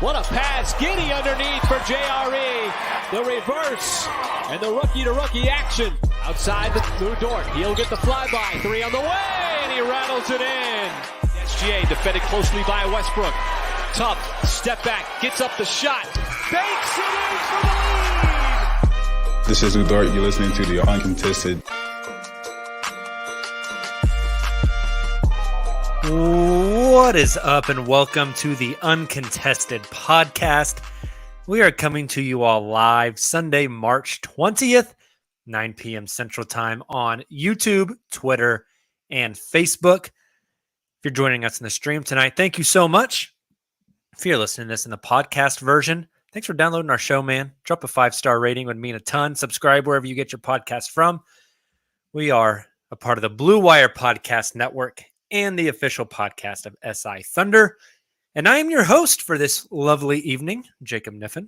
What a pass. Giddy underneath for JRE. The reverse and the rookie-to-rookie action. Outside through Dort. He'll get the flyby. 3 on the way, and he rattles it in. SGA defended closely by Westbrook. Tough. Step back. Gets up the shot. Banks it in for the lead. This is Dort. You're listening to the Uncontested. What is up, and welcome to the Uncontested podcast. We are coming to you all live Sunday, March 20th, 9 p.m. Central Time on YouTube, Twitter, and Facebook. If you're joining us in the stream tonight, thank you so much. If you're listening to this in the podcast version, thanks for downloading our show, man. Drop a 5-star rating would mean a ton. Subscribe wherever you get your podcast from. We are a part of the Blue Wire Podcast Network and the official podcast of SI Thunder. And I am your host for this lovely evening, Jacob Niffen.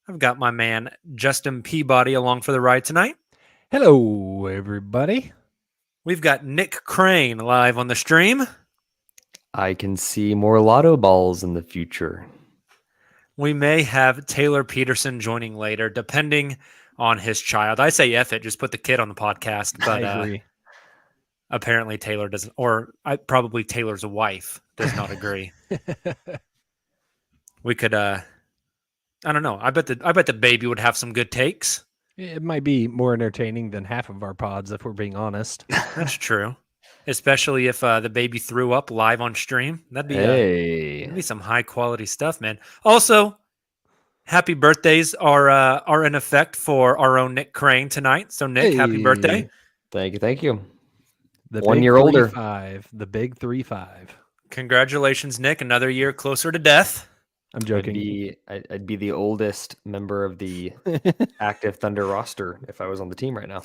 I've got my man, Justin Peabody, along for the ride tonight. Hello, everybody. We've got Nick Crane live on the stream. I can see more lotto balls in the future. We may have Taylor Peterson joining later, depending on his child. I say F it, just put the kid on the podcast. But I agree. Apparently Taylor doesn't, or probably Taylor's wife does not agree. We could, I don't know. I bet the baby would have some good takes. It might be more entertaining than half of our pods, if we're being honest. That's true. Especially if the baby threw up live on stream. That'd be some high quality stuff, man. Also, happy birthdays are in effect for our own Nick Crane tonight. So Nick, happy birthday. Thank you. The 1 big year older. 3-5, the big 3-5. Congratulations, Nick. Another year closer to death. I'm joking. I'd be the oldest member of the active Thunder roster if I was on the team right now.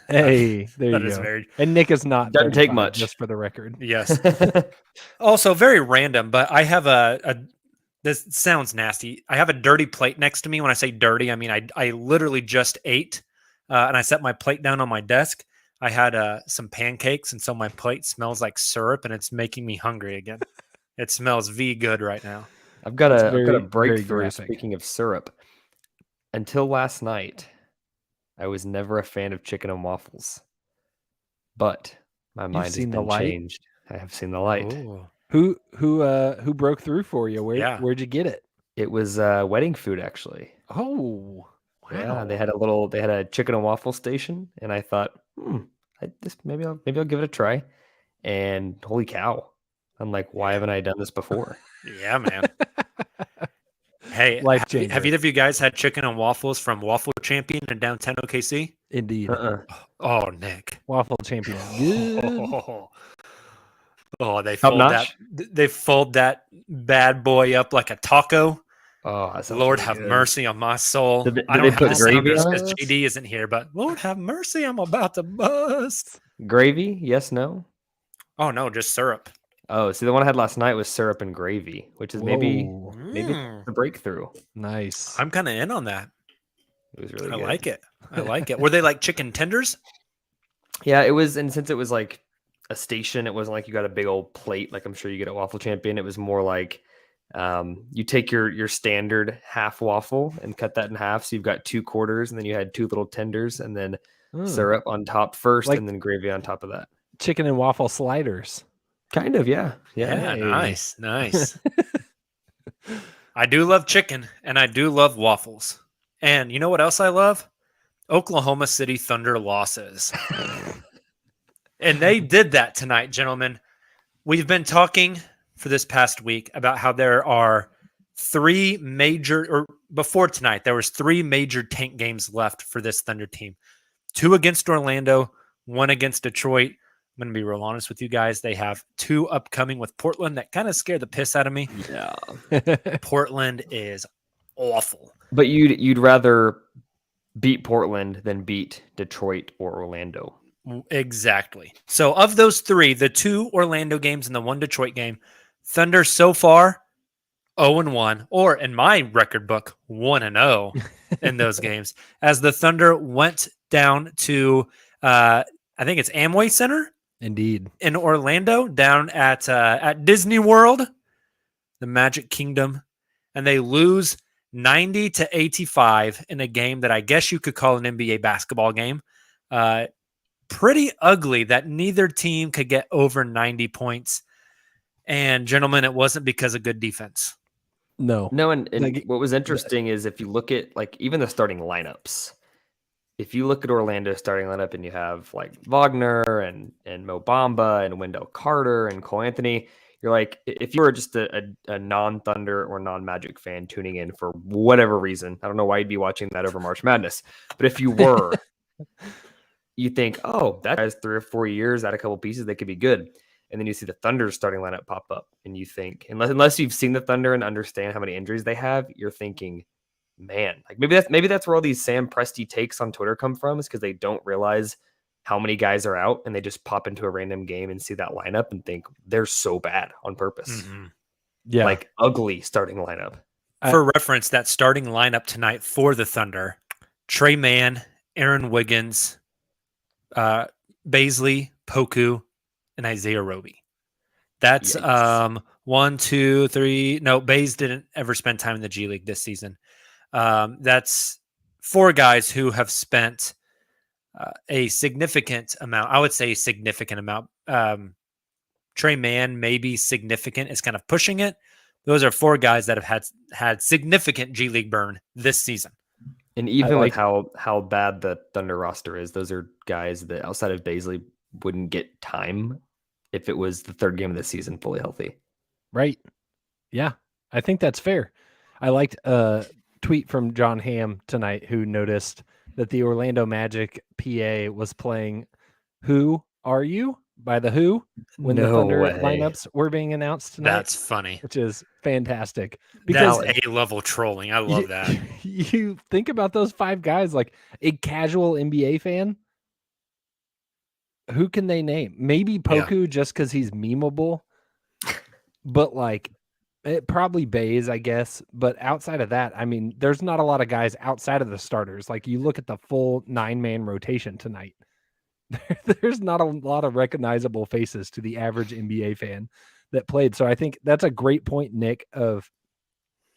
Hey, there That you is go. very- And Nick is not. Doesn't take 35, much. just for the record. Yes. Also, very random, but I have this sounds nasty. I have a dirty plate next to me. When I say dirty, I mean I literally just ate, and I set my plate down on my desk. I had some pancakes, and so my plate smells like syrup, and it's making me hungry again. It smells good right now. I've got a very breakthrough. graphic. Speaking of syrup, until last night, I was never a fan of chicken and waffles, but my mind has seen the been light? changed. I have seen the light. Ooh. Who broke through for you? Where'd you get it? It was wedding food, actually. Oh, wow. Yeah, they had a chicken and waffle station, and I thought, maybe I'll give it a try. And holy cow, I'm like, why haven't I done this before? Yeah, man. Hey, Life have changer. either of you guys had chicken and waffles from Waffle Champion in downtown OKC? Indeed. Oh, Nick. Waffle champion. Good. Oh, they Top fold notch? they fold that bad boy up like a taco. Oh, that sounds Lord really have good. mercy on my soul. Did they I don't put have the gravy sounders on because it? JD isn't here, but Lord have mercy, I'm about to bust. Gravy? Yes, no. Oh no, just syrup. Oh, see, the one I had last night was syrup and gravy, which is maybe Whoa. the breakthrough. Nice. I'm kind of in on that. It was really I good. like it. I like it. Were they like chicken tenders? Yeah, it was, and since it was like a station, it wasn't like you got a big old plate like I'm sure you get at Waffle Champion. It was more like you take your standard half waffle and cut that in half, so you've got 2 quarters, and then you had 2 little tenders, and then syrup on top first, Like- and then gravy on top of that. Chicken and waffle sliders. Kind of, yeah. Yeah, Hey. nice. I do love chicken, and I do love waffles. And you know what else I love? Oklahoma City Thunder losses. And they did that tonight, gentlemen. We've been talking for this past week about how there are 3 major, or before tonight, there was 3 major tank games left for this Thunder team. 2 against Orlando, 1 against Detroit. I'm going to be real honest with you guys. They have 2 upcoming with Portland that kind of scare the piss out of me. Yeah. Portland is awful. But you'd rather beat Portland than beat Detroit or Orlando. Exactly. So of those 3, the 2 Orlando games and the 1 Detroit game, Thunder so far 0-1, or in my record book, 1-0 in those games, as the Thunder went down to, I think it's Amway Center Indeed. in Orlando, down at Disney World, the Magic Kingdom, and they lose 90-85 in a game that I guess you could call an NBA basketball game. Pretty ugly that neither team could get over 90 points. And gentlemen, it wasn't because of good defense. No. And Like, what was interesting is if you look at like even the starting lineups, if you look at Orlando's starting lineup and you have like Wagner and Mo Bamba and Wendell Carter and Cole Anthony, you're like, if you were just a non-Thunder or non-Magic fan tuning in for whatever reason, I don't know why you'd be watching that over March Madness, but if you were, you think, oh, that guy's 3 or 4 years, add a couple pieces, they could be good. And then you see the Thunder's starting lineup pop up, and you think, unless you've seen the Thunder and understand how many injuries they have, you're thinking, man, like maybe that's where all these Sam Presti takes on Twitter come from, is because they don't realize how many guys are out, and they just pop into a random game and see that lineup and think they're so bad on purpose. Mm-hmm. Yeah, like ugly starting lineup. For reference, that starting lineup tonight for the Thunder: Trey Mann, Aaron Wiggins, Baisley, Poku, and Isaiah Roby. That's Yikes. 1, 2, 3. No, Bays didn't ever spend time in the G League this season. That's 4 guys who have spent a significant amount. I would say significant amount. Trey Mann, maybe significant, is kind of pushing it. Those are 4 guys that have had significant G League burn this season. And even with how bad the Thunder roster is, those are guys that outside of Baisley wouldn't get time if it was the 3rd game of the season fully healthy. Right. Yeah, I think that's fair. I liked a tweet from John Hamm tonight who noticed that the Orlando Magic PA was playing Who Are You by The Who when the Thunder lineups were being announced tonight. That's funny. Which is fantastic. Because that's A-level trolling. I love that. You think about those 5 guys, like a casual NBA fan, who can they name? Maybe Poku just because he's memeable. But like, it probably Bays, I guess. But outside of that, I mean, there's not a lot of guys outside of the starters. Like, you look at the full 9-man rotation tonight. There's not a lot of recognizable faces to the average NBA fan that played. So I think that's a great point, Nick, of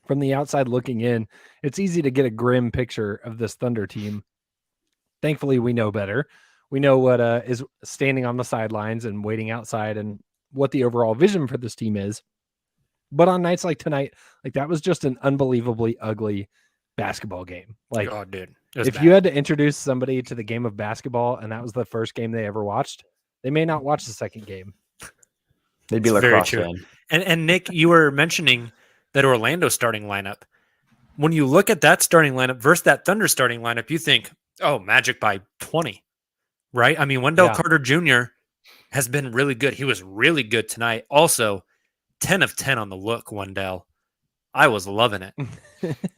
from the outside looking in, it's easy to get a grim picture of this Thunder team. Thankfully, we know better. We know what is standing on the sidelines and waiting outside and what the overall vision for this team is. But on nights like tonight, like that was just an unbelievably ugly basketball game. Like, oh, dude, if you had to introduce somebody to the game of basketball and that was the first game they ever watched, they may not watch the second game. They'd be lacrosse fan. And Nick, you were mentioning that Orlando starting lineup. When you look at that starting lineup versus that Thunder starting lineup, you think, oh, Magic by 20, right? I mean, Wendell Carter Jr. has been really good. He was really good tonight. Also, 10 of 10 on the look, Wendell. I was loving it.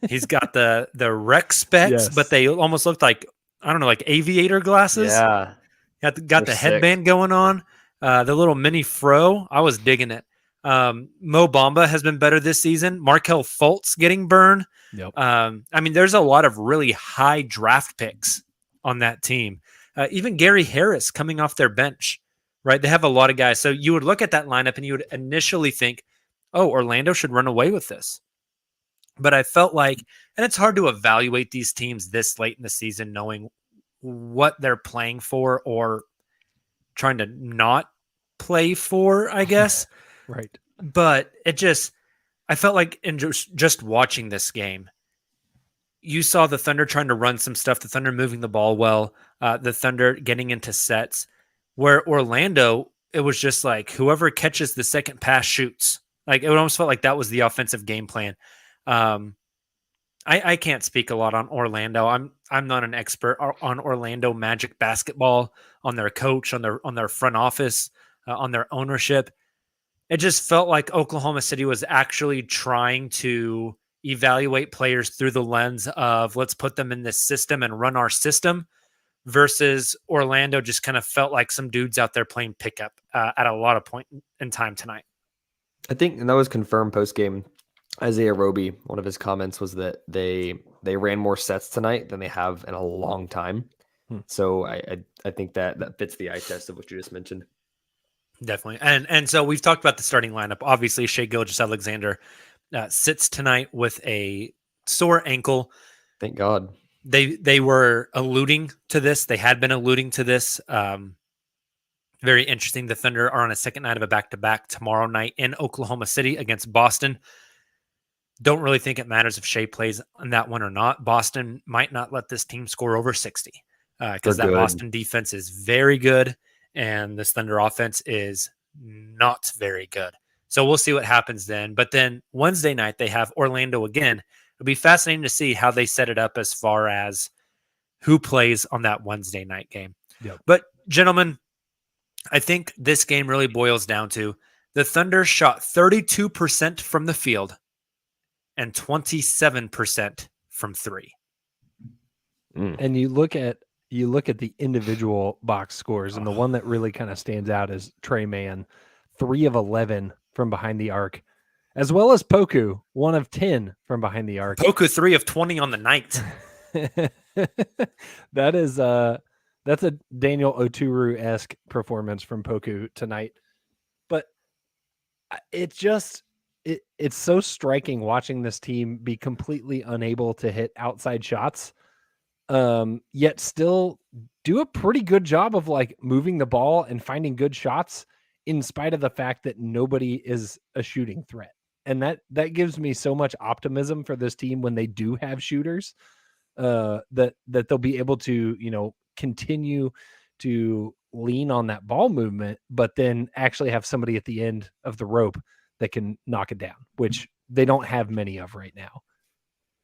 He's got the rec specs, but they almost looked like, I don't know, like aviator glasses. Yeah. Got the headband going on. The little mini fro. I was digging it. Mo Bamba has been better this season. Markelle Fultz getting burned. Yep. I mean, there's a lot of really high draft picks on that team. Even Gary Harris coming off their bench, right? They have a lot of guys. So you would look at that lineup and you would initially think, oh, Orlando should run away with this. But I felt like, and it's hard to evaluate these teams this late in the season, knowing what they're playing for or trying to not play for, I guess. Right. But I felt like in just watching this game, you saw the Thunder trying to run some stuff, the Thunder moving the ball well, the Thunder getting into sets, where Orlando, it was just like whoever catches the second pass shoots. Like it almost felt like that was the offensive game plan. I can't speak a lot on Orlando. I'm not an expert on Orlando Magic basketball, on their coach, on their front office, on their ownership. It just felt like Oklahoma City was actually trying to evaluate players through the lens of let's put them in this system and run our system, versus Orlando just kind of felt like some dudes out there playing pickup at a lot of point in time tonight. I think, and that was confirmed post game. Isaiah Roby, one of his comments was that they ran more sets tonight than they have in a long time. So I think that fits the eye test of what you just mentioned. Definitely. And so we've talked about the starting lineup. Obviously, Shai Gilgeous-Alexander sits tonight with a sore ankle. Thank God. They were alluding to this. They had been alluding to this. Very interesting. The Thunder are on a second night of a back-to-back tomorrow night in Oklahoma City against Boston. Don't really think it matters if Shea plays on that one or not. Boston might not let this team score over 60 because that Boston defense is very good and this Thunder offense is not very good. So we'll see what happens then. But then Wednesday night, they have Orlando again. It'll be fascinating to see how they set it up as far as who plays on that Wednesday night game. Yep. But gentlemen, I think this game really boils down to the Thunder shot 32% from the field and 27% from three. And you look at the individual box scores, and the one that really kind of stands out is Trey Mann, 3 of 11 from behind the arc, as well as Poku, 1 of 10 from behind the arc. Poku 3 of 20 on the night. That's a Daniel Oturu-esque performance from Poku tonight. But it's so striking watching this team be completely unable to hit outside shots, yet still do a pretty good job of like moving the ball and finding good shots in spite of the fact that nobody is a shooting threat. And that gives me so much optimism for this team when they do have shooters, that they'll be able to, continue to lean on that ball movement, but then actually have somebody at the end of the rope that can knock it down, which they don't have many of right now.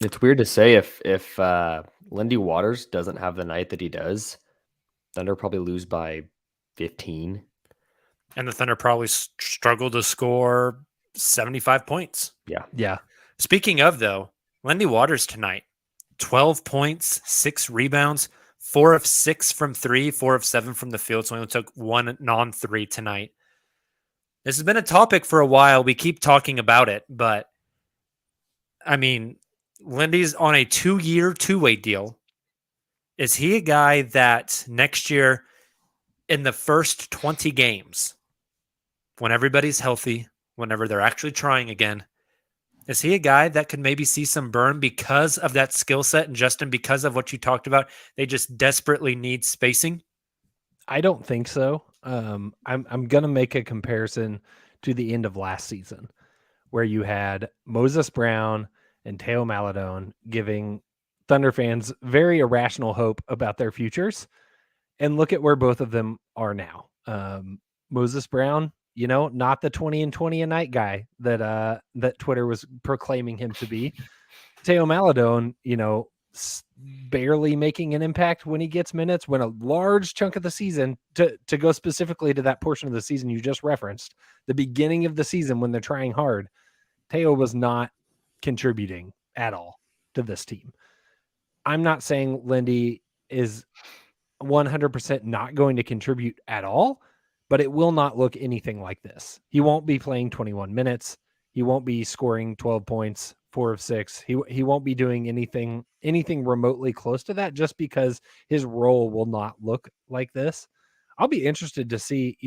It's weird to say if Lindy Waters doesn't have the night that he does, Thunder probably lose by 15. And the Thunder probably struggle to score 75 points. Yeah. Speaking of, though, Lindy Waters tonight, 12 points, 6 rebounds, 4 of 6 from 3, 4 of 7 from the field. So he only took 1 non-3 tonight. This has been a topic for a while. We keep talking about it, but I mean, Lindy's on a 2-year, 2-way deal. Is he a guy that next year in the first 20 games, when everybody's healthy, whenever they're actually trying again, is he a guy that could maybe see some burn because of that skill set? And Justin, because of what you talked about, they just desperately need spacing? I don't think so. I'm going to make a comparison to the end of last season where you had Moses Brown and Teo Maladone giving Thunder fans very irrational hope about their futures. And look at where both of them are now. Moses Brown, not the 20 and 20 a night guy that Twitter was proclaiming him to be. Teo Maladone, barely making an impact when he gets minutes, when a large chunk of the season, to go specifically to that portion of the season you just referenced, the beginning of the season when they're trying hard, Teo was not contributing at all to this team. I'm not saying Lindy is 100% not going to contribute at all, but it will not look anything like this. He won't be playing 21 minutes. He won't be scoring 12 points, 4 of 6. He won't be doing anything remotely close to that just because his role will not look like this. I'll be interested to see,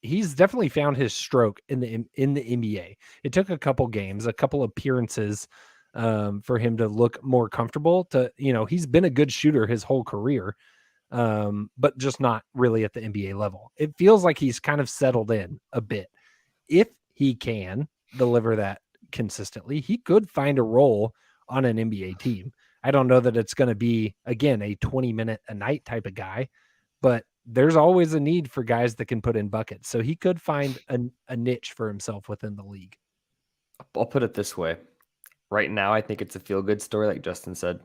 he's definitely found his stroke in the NBA. It took a couple games, a couple appearances for him to look more comfortable he's been a good shooter his whole career. But just not really at the NBA level. It feels like he's kind of settled in a bit. If he can deliver that consistently, he could find a role on an NBA team. I don't know that it's going to be, again, a 20-minute a night type of guy, but there's always a need for guys that can put in buckets. So he could find a niche for himself within the league. I'll put it this way. Right now, I think it's a feel-good story, like Justin said.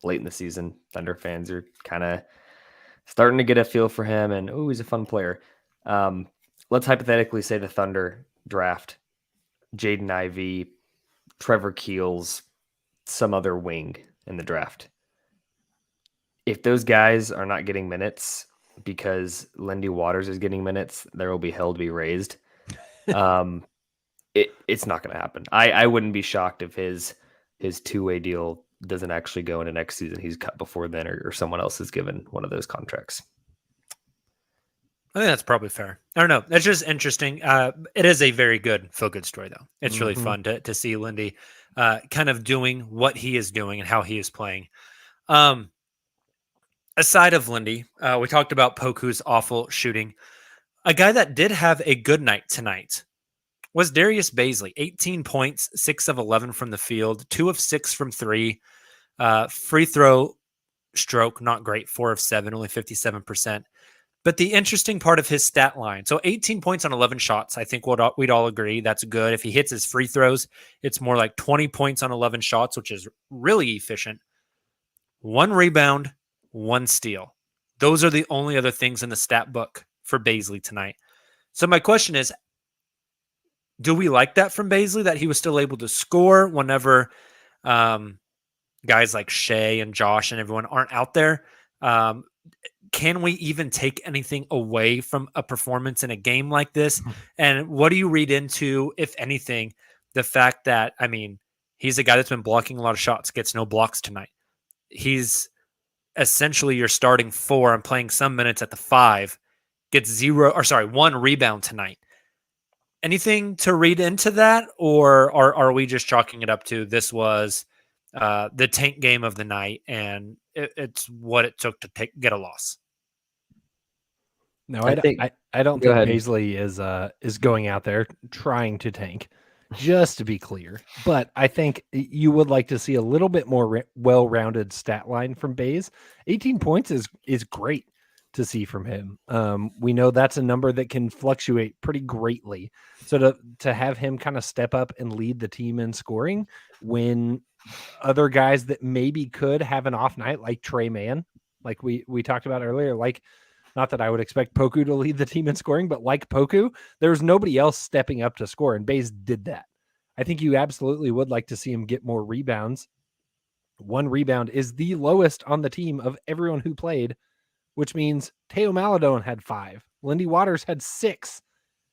Late in the season, Thunder fans are kind of starting to get a feel for him, and he's a fun player. Let's hypothetically say the Thunder draft Jaden Ivey, Trevor Keels, some other wing in the draft. If those guys are not getting minutes because Lindy Waters is getting minutes, there will be hell to be raised. It's not going to happen. I wouldn't be shocked if his 2-way deal doesn't actually go into next season. He's cut before then, or someone else is given one of those contracts. I think that's probably fair. I don't know. It's just interesting. It is a very good feel-good story, though. It's really fun to see Lindy kind of doing what he is doing and how he is playing. Aside of Lindy, we talked about Poku's awful shooting. A guy that did have a good night tonight was Darius Baisley. 18 points, 6 of 11 from the field, 2 of 6 from 3. Free throw stroke, not great, 4 of 7, only 57%. But the interesting part of his stat line, so 18 points on 11 shots, I think we'd all agree that's good. If he hits his free throws, it's more like 20 points on 11 shots, which is really efficient. 1 rebound, 1 steal. Those are the only other things in the stat book for Baisley tonight. So my question is, do we like that from Baisley, that he was still able to score whenever guys like Shea and Josh and everyone aren't out there? Can we even take anything away from a performance in a game like this? And what do you read into, if anything, the fact that, I mean, he's a guy that's been blocking a lot of shots, gets no blocks tonight. He's essentially your starting 4 and playing some minutes at the 5, gets 1 rebound tonight. Anything to read into that, or are we just chalking it up to this was the tank game of the night and it's what it took to get a loss? No, I don't think Baisley is going out there trying to tank, just to be clear. But I think you would like to see a little bit more well-rounded stat line from Bays. 18 points is great to see from him. We know that's a number that can fluctuate pretty greatly. So to have him kind of step up and lead the team in scoring when other guys that maybe could have an off night, like Trey Mann, like we talked about earlier, like, not that I would expect Poku to lead the team in scoring, but like Poku, there's nobody else stepping up to score, and Bays did that. I think you absolutely would like to see him get more rebounds. 1 rebound is the lowest on the team of everyone who played, which means Teo Maladone had 5. Lindy Waters had 6.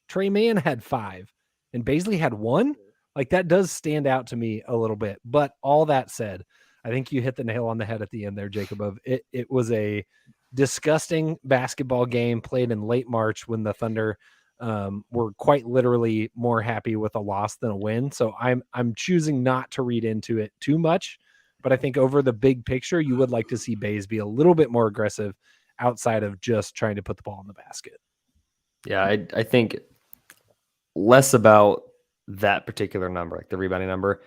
Trey Mann had 5. And Baisley had 1. Like, that does stand out to me a little bit. But all that said, I think you hit the nail on the head at the end there, Jacob. It was a disgusting basketball game played in late March when the Thunder were quite literally more happy with a loss than a win. So I'm choosing not to read into it too much, but I think over the big picture, you would like to see Bays be a little bit more aggressive outside of just trying to put the ball in the basket. Yeah, I think less about that particular number, like the rebounding number.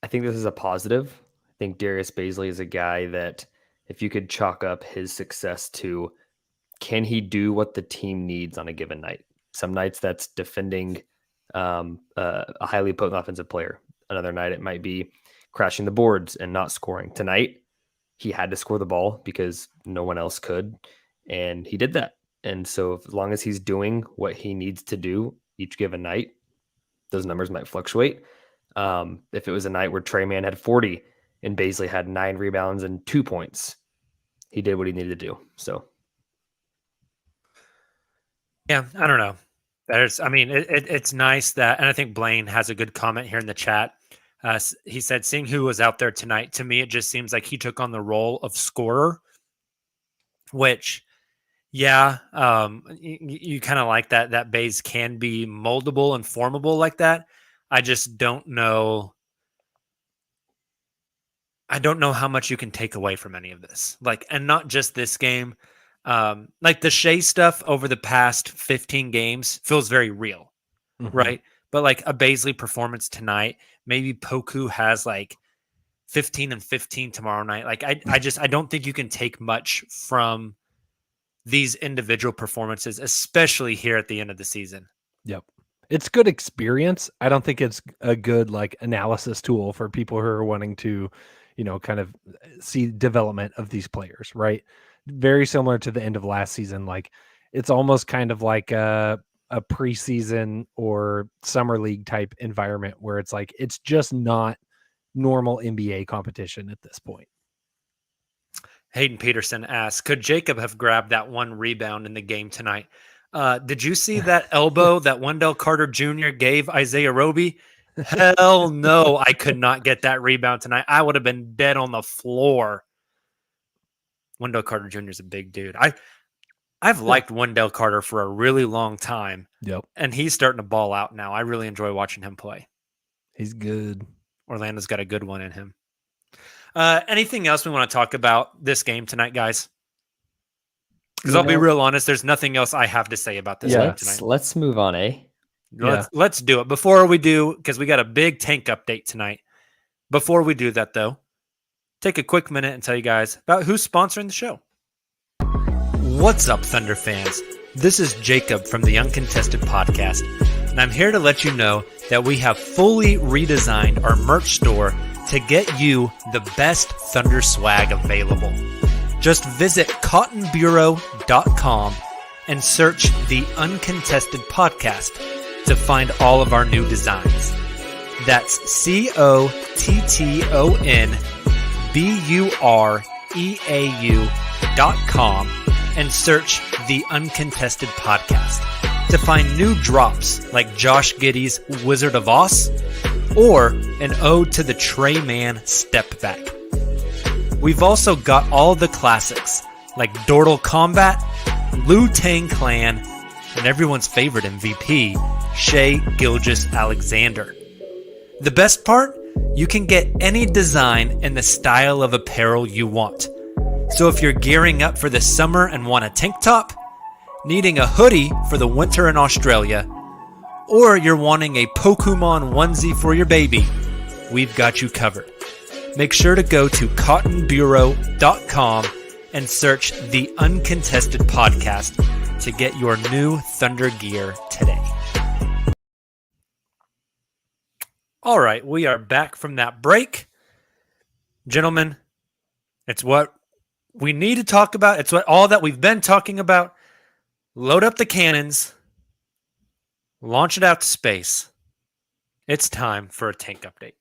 I think this is a positive. I think Darius Baisley is a guy that, if you could chalk up his success to, can he do what the team needs on a given night? Some nights that's defending a highly potent offensive player. Another night it might be crashing the boards and not scoring. Tonight, he had to score the ball because no one else could, and he did that. And so as long as he's doing what he needs to do each given night, those numbers might fluctuate. If it was a night where Trey Mann had 40 and Baisley had 9 rebounds and 2 points, he did what he needed to do. So, yeah, I don't know. It's nice that, and I think Blaine has a good comment here in the chat. He said, seeing who was out there tonight, to me, it just seems like he took on the role of scorer, which, yeah, you kind of like that Bays can be moldable and formable like that. I just don't know. I don't know how much you can take away from any of this. Like, and not just this game. Like the Shea stuff over the past 15 games feels very real, right? But like a Baisley performance tonight, maybe Poku has like 15 and 15 tomorrow night. Like I don't think you can take much from these individual performances, especially here at the end of the season. Yep. It's good experience. I don't think it's a good like analysis tool for people who are wanting to, kind of see development of these players, right? Very similar to the end of last season. Like, it's almost kind of like a preseason or summer league type environment where it's like, it's just not normal NBA competition at this point. Hayden Peterson asks, could Jacob have grabbed that 1 rebound in the game tonight? Did you see that elbow that Wendell Carter Jr. gave Isaiah Roby? Hell no, I could not get that rebound tonight. I would have been dead on the floor. Wendell Carter Jr. is a big dude. I've liked Wendell Carter for a really long time, Yep. and he's starting to ball out now. I really enjoy watching him play. He's good. Orlando's got a good one in him. Anything else we want to talk about this game tonight, guys? Because I'll be real honest, there's nothing else I have to say about this game tonight. Let's move on, eh? Let's do it. Before we do, because we got a big tank update tonight. Before we do that, though, take a quick minute and tell you guys about who's sponsoring the show. What's up, Thunder fans? This is Jacob from the Uncontested podcast, and I'm here to let you know that we have fully redesigned our merch store to get you the best Thunder swag available. Just visit cottonbureau.com and search the Uncontested podcast to find all of our new designs. That's cottonbureau.com and search the Uncontested podcast to find new drops like Josh Giddey's Wizard of Oz or an ode to the Trey Man step back. We've also got all the classics like Dortal Combat, Liu Tang Clan, and everyone's favorite MVP, Shai Gilgeous-Alexander. The best part? You can get any design and the style of apparel you want. So if you're gearing up for the summer and want a tank top, needing a hoodie for the winter in Australia, or you're wanting a Pokemon onesie for your baby, we've got you covered. Make sure to go to cottonbureau.com and search the Uncontested podcast to get your new Thunder gear today. All right, we are back from that break. Gentlemen, it's what we need to talk about. It's what all that we've been talking about. Load up the cannons. Launch it out to space. It's time for a tank update.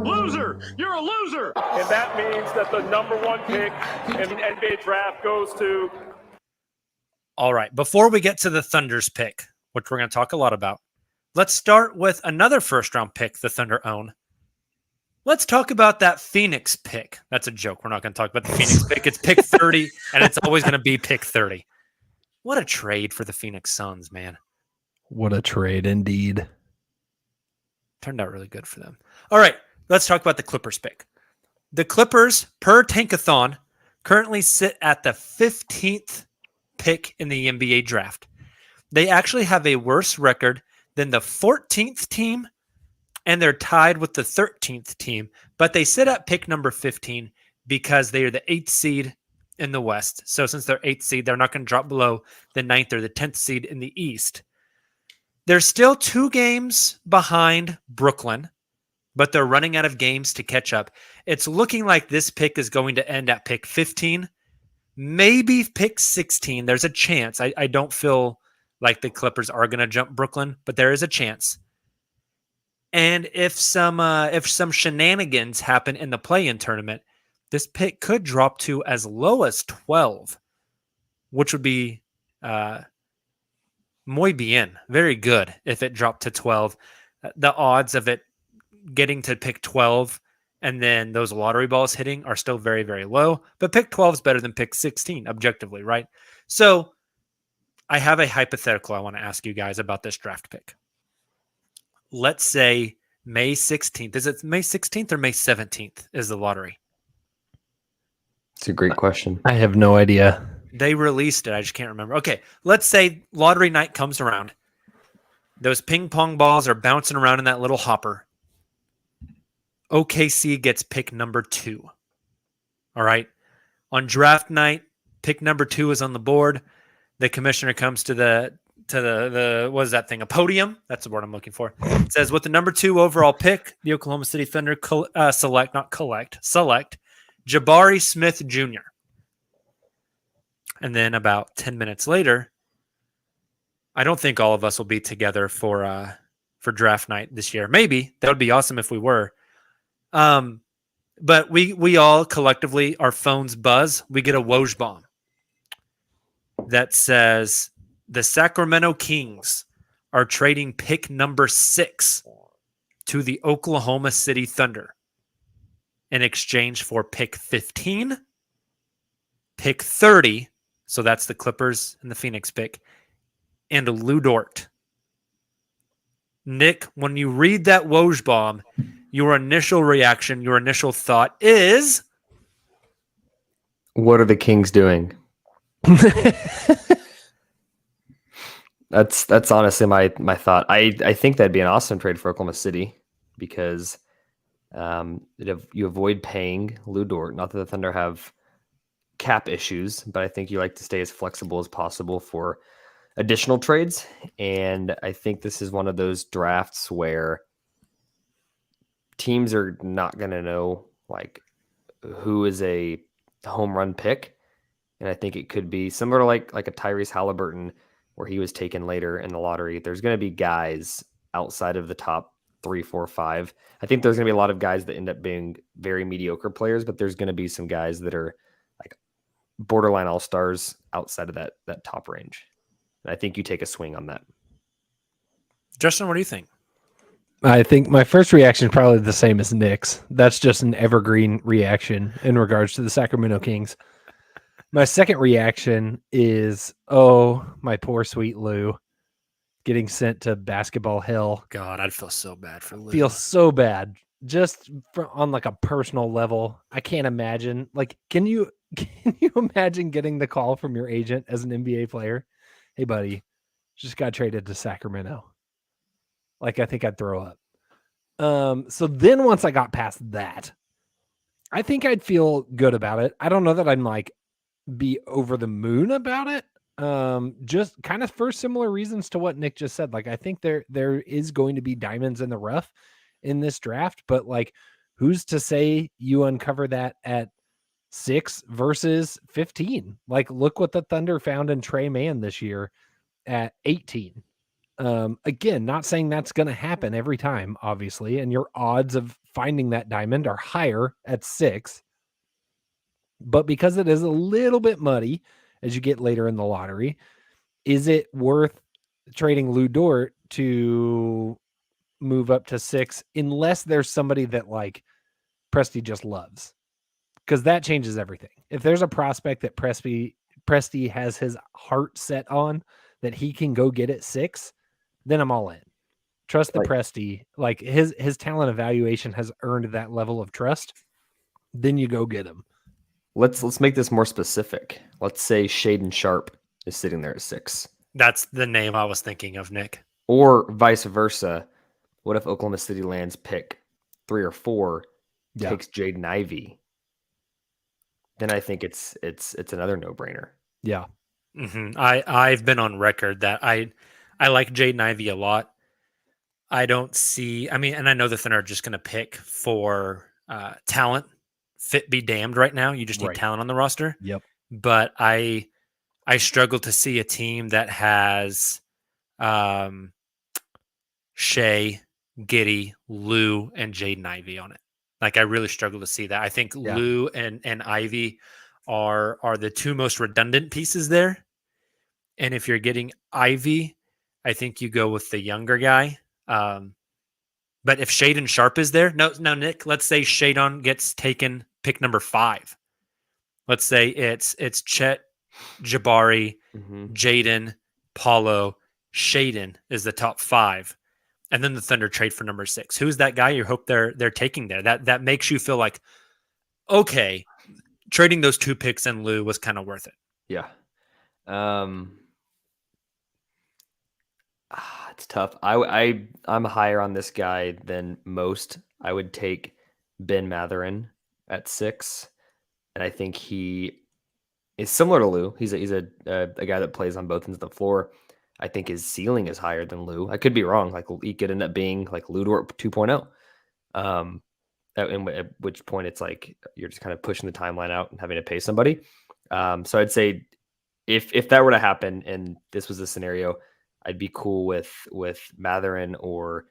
Loser! You're a loser! And that means that the number one pick in the NBA draft goes to... All right, before we get to the Thunder's pick, which we're going to talk a lot about, let's start with another first-round pick the Thunder own. Let's talk about that Phoenix pick. That's a joke. We're not going to talk about the Phoenix pick. It's pick 30, and it's always going to be pick 30. What a trade for the Phoenix Suns, man. What a trade indeed. Turned out really good for them. All right, let's talk about the Clippers pick. The Clippers, per Tankathon, currently sit at the 15th pick in the NBA draft. They actually have a worse record than the 14th team, and they're tied with the 13th team, but they sit at pick number 15 because they are the 8th seed in the West. So since they're 8th seed, they're not going to drop below the 9th or the 10th seed in the East. They're still 2 games behind Brooklyn, but they're running out of games to catch up. It's looking like this pick is going to end at pick 15, maybe pick 16. There's a chance. I don't feel like the Clippers are going to jump Brooklyn, but there is a chance. And if some shenanigans happen in the play-in tournament, this pick could drop to as low as 12, which would be muy bien, very good if it dropped to 12. The odds of it getting to pick 12 and then those lottery balls hitting are still very, very low. But pick 12 is better than pick 16, objectively, right? So I have a hypothetical I want to ask you guys about this draft pick. Let's say May 16th. Is it May 16th or May 17th is the lottery? It's a great question. I have no idea. They released it. I just can't remember. Okay, let's say lottery night comes around. Those ping pong balls are bouncing around in that little hopper. OKC gets pick number 2. All right. On draft night, pick number 2 is on the board. The commissioner comes to the what is that thing? A podium? That's the word I'm looking for. It says with the number 2 overall pick, the Oklahoma City Thunder select Jabari Smith Jr. And then about 10 minutes later, I don't think all of us will be together for draft night this year. Maybe that would be awesome if we were. But we all collectively, our phones buzz. We get a Woj bomb that says the Sacramento Kings are trading pick number 6 to the Oklahoma City Thunder. in exchange for pick 15, pick 30, so that's the Clippers and the Phoenix pick, and Lou Dort. Nick, when you read that Woj bomb, your initial reaction, your initial thought is... What are the Kings doing? That's honestly my thought. I think that'd be an awesome trade for Oklahoma City because you avoid paying Lou Dort. Not that the Thunder have cap issues, but I think you like to stay as flexible as possible for additional trades. And I think this is one of those drafts where teams are not going to know like who is a home run pick. And I think it could be similar to like a Tyrese Halliburton where he was taken later in the lottery. There's going to be guys outside of the top 3, 4, 5. I think there's going to be a lot of guys that end up being very mediocre players, but there's going to be some guys that are like borderline all-stars outside of that top range. And I think you take a swing on that. Justin, what do you think? I think my first reaction is probably the same as Nick's. That's just an evergreen reaction in regards to the Sacramento Kings. My second reaction is, oh, my poor sweet Lou getting sent to basketball hell. God, I'd feel so bad for Lou. Feel so bad. Just on like a personal level. I can't imagine. Like, can you imagine getting the call from your agent as an NBA player? Hey, buddy, just got traded to Sacramento. Like, I think I'd throw up. So then once I got past that, I think I'd feel good about it. I don't know that I'm like be over the moon about it. Just kind of for similar reasons to what Nick just said. Like, I think there is going to be diamonds in the rough in this draft, but like, who's to say you uncover that at 6 versus 15? Like, look what the Thunder found in Trey Mann this year at 18. Again, not saying that's going to happen every time, obviously, and your odds of finding that diamond are higher at 6. But because it is a little bit muddy as you get later in the lottery, is it worth trading Lou Dort to move up to 6 unless there's somebody that like Presti just loves? Because that changes everything. If there's a prospect that Presti has his heart set on that he can go get at 6, then I'm all in. Trust the Presti. Like his talent evaluation has earned that level of trust. Then you go get him. Let's make this more specific. Let's say Shaedon Sharpe is sitting there at 6. That's the name I was thinking of, Nick. Or vice versa. What if Oklahoma City lands pick 3 or 4, takes Jaden Ivey? Then I think it's another no-brainer. Yeah. Mm-hmm. I've been on record that I like Jaden Ivey a lot. I don't see. I mean, and I know the Thunder are just going to pick for talent. Fit be damned right now. You just need talent on the roster. Yep. But I struggle to see a team that has Shea, Giddey, Lou, and Jaden Ivey on it. Like, I really struggle to see that. I think Lou and Ivy are the two most redundant pieces there. And if you're getting Ivy, I think you go with the younger guy. But if Shaedon Sharpe is there, no, Nick, let's say Shaedon gets taken pick number 5. Let's say it's Chet, Jabari, Jaden, Paulo, Shaedon is the top 5. And then the Thunder trade for number 6. Who's that guy you hope they're taking there? That makes you feel like, okay, trading those 2 picks and Lou was kind of worth it. Yeah. It's tough. I'm higher on this guy than most. I would take Ben Mathurin at 6, and I think he is similar to Lou. He's a guy that plays on both ends of the floor. I think his ceiling is higher than Lou. I could be wrong. Like, he could end up being like Lou Dort 2.0. At which point it's like you're just kind of pushing the timeline out and having to pay somebody. So I'd say if that were to happen and this was a scenario, I'd be cool with Mathurin or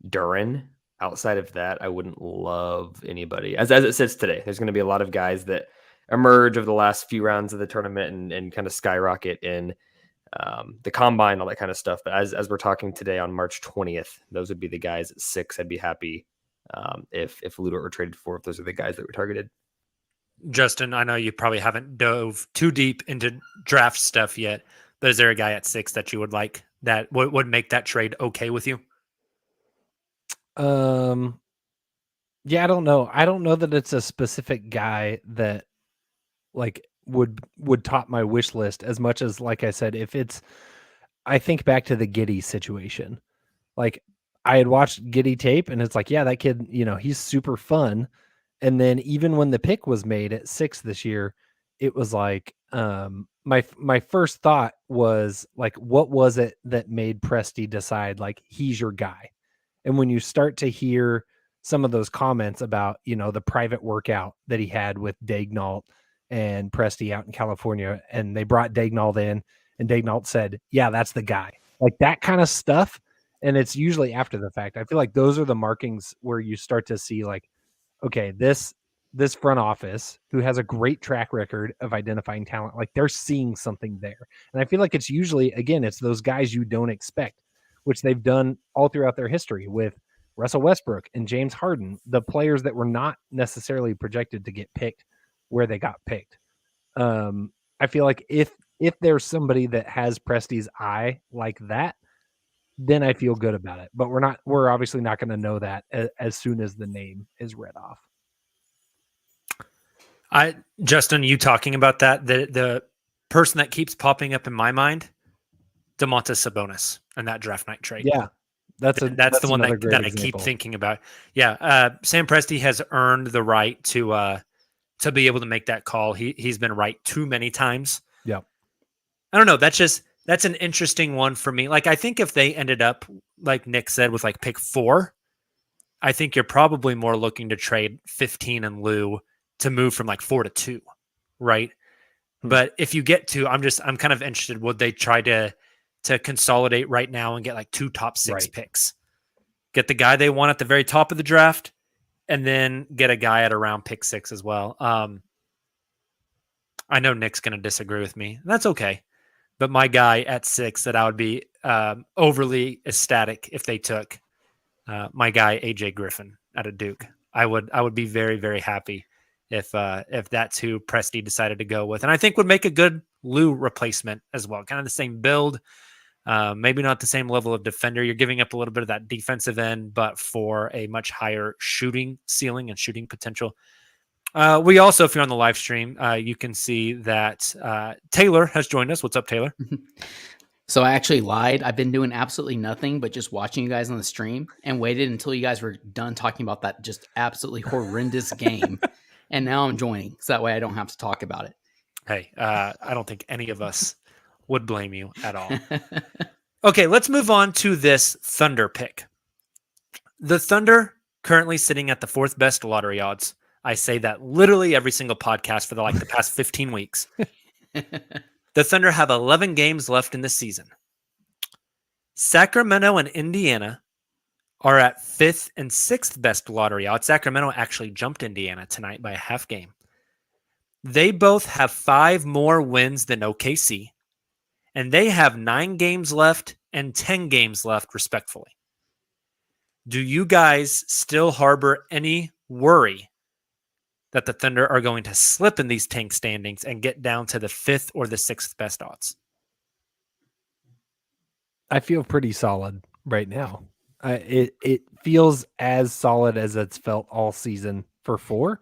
Duren. Outside of that, I wouldn't love anybody. As it sits today, there's going to be a lot of guys that emerge over the last few rounds of the tournament and kind of skyrocket in the combine, all that kind of stuff. But as we're talking today on March 20th, those would be the guys at 6 I'd be happy if Ludo were traded for, if those are the guys that were targeted. Justin, I know you probably haven't dove too deep into draft stuff yet, but is there a guy at 6 that you would like that would make that trade okay with you? Yeah, I don't know. I don't know that it's a specific guy that like would top my wish list as much as, like I said, if it's, I think back to the Giddey situation. Like I had watched Giddey tape and it's like, yeah, that kid, he's super fun. And then even when the pick was made at 6 this year, it was like, my first thought was like, what was it that made Presti decide like he's your guy? And when you start to hear some of those comments about, the private workout that he had with Daignault and Presti out in California, and they brought Daignault in, and Daignault said, yeah, that's the guy. Like that kind of stuff. And it's usually after the fact. I feel like those are the markings where you start to see like, okay, this front office who has a great track record of identifying talent, like they're seeing something there. And I feel like it's usually, again, it's those guys you don't expect, which they've done all throughout their history with Russell Westbrook and James Harden, the players that were not necessarily projected to get picked where they got picked. I feel like if there's somebody that has Presti's eye like that, then I feel good about it. But we're obviously not going to know that as soon as the name is read off. Justin, you talking about that, the person that keeps popping up in my mind, Domantas Sabonis and that draft night trade. Yeah. That's the one that I keep thinking about. Yeah. Sam Presti has earned the right to be able to make that call. He's been right too many times. Yeah. I don't know. That's an interesting one for me. Like, I think if they ended up, like Nick said, with like pick 4, I think you're probably more looking to trade 15 and Lou to move from like 4 to 2, right? But if you get to, I'm kind of interested. Would they try to consolidate right now and get like 2 top 6 picks? Get the guy they want at the very top of the draft, and then get a guy at around pick 6 as well. I know Nick's going to disagree with me. That's okay. But my guy at 6 that I would be overly ecstatic if they took, my guy AJ Griffin out of Duke. I would be very, very happy if that's who Presti decided to go with, and I think would make a good Lou replacement as well. Kind of the same build, maybe not the same level of defender. You're giving up a little bit of that defensive end, but for a much higher shooting ceiling and shooting potential. We also, if you're on the live stream, you can see that Taylor has joined us. What's up, Taylor? So I actually lied. I've been doing absolutely nothing but just watching you guys on the stream and waited until you guys were done talking about that just absolutely horrendous game. And now I'm joining, so that way I don't have to talk about it. Hey, I don't think any of us would blame you at all. Okay, let's move on to this Thunder pick. The Thunder currently sitting at the 4th best lottery odds. I say that literally every single podcast for the past 15 weeks. The Thunder have 11 games left in the season. Sacramento and Indiana are at 5th and 6th best lottery odds. Sacramento actually jumped Indiana tonight by a half game. They both have 5 more wins than OKC, and they have 9 games left and 10 games left, respectfully. Do you guys still harbor any worry that the Thunder are going to slip in these tank standings and get down to the 5th or the 6th best odds? I feel pretty solid right now. It feels as solid as it's felt all season for 4.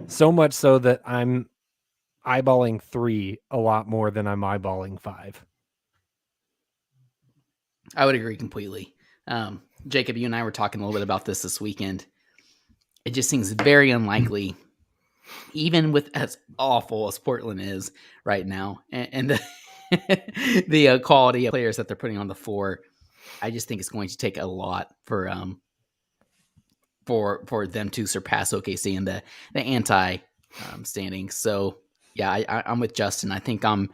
So much so that I'm eyeballing 3 a lot more than I'm eyeballing 5. I would agree completely. Jacob, you and I were talking a little bit about this weekend. It just seems very unlikely, even with as awful as Portland is right now, and the quality of players that they're putting on the floor. I just think it's going to take a lot for them to surpass OKC in the anti standings. So yeah, I'm with Justin. I think I'm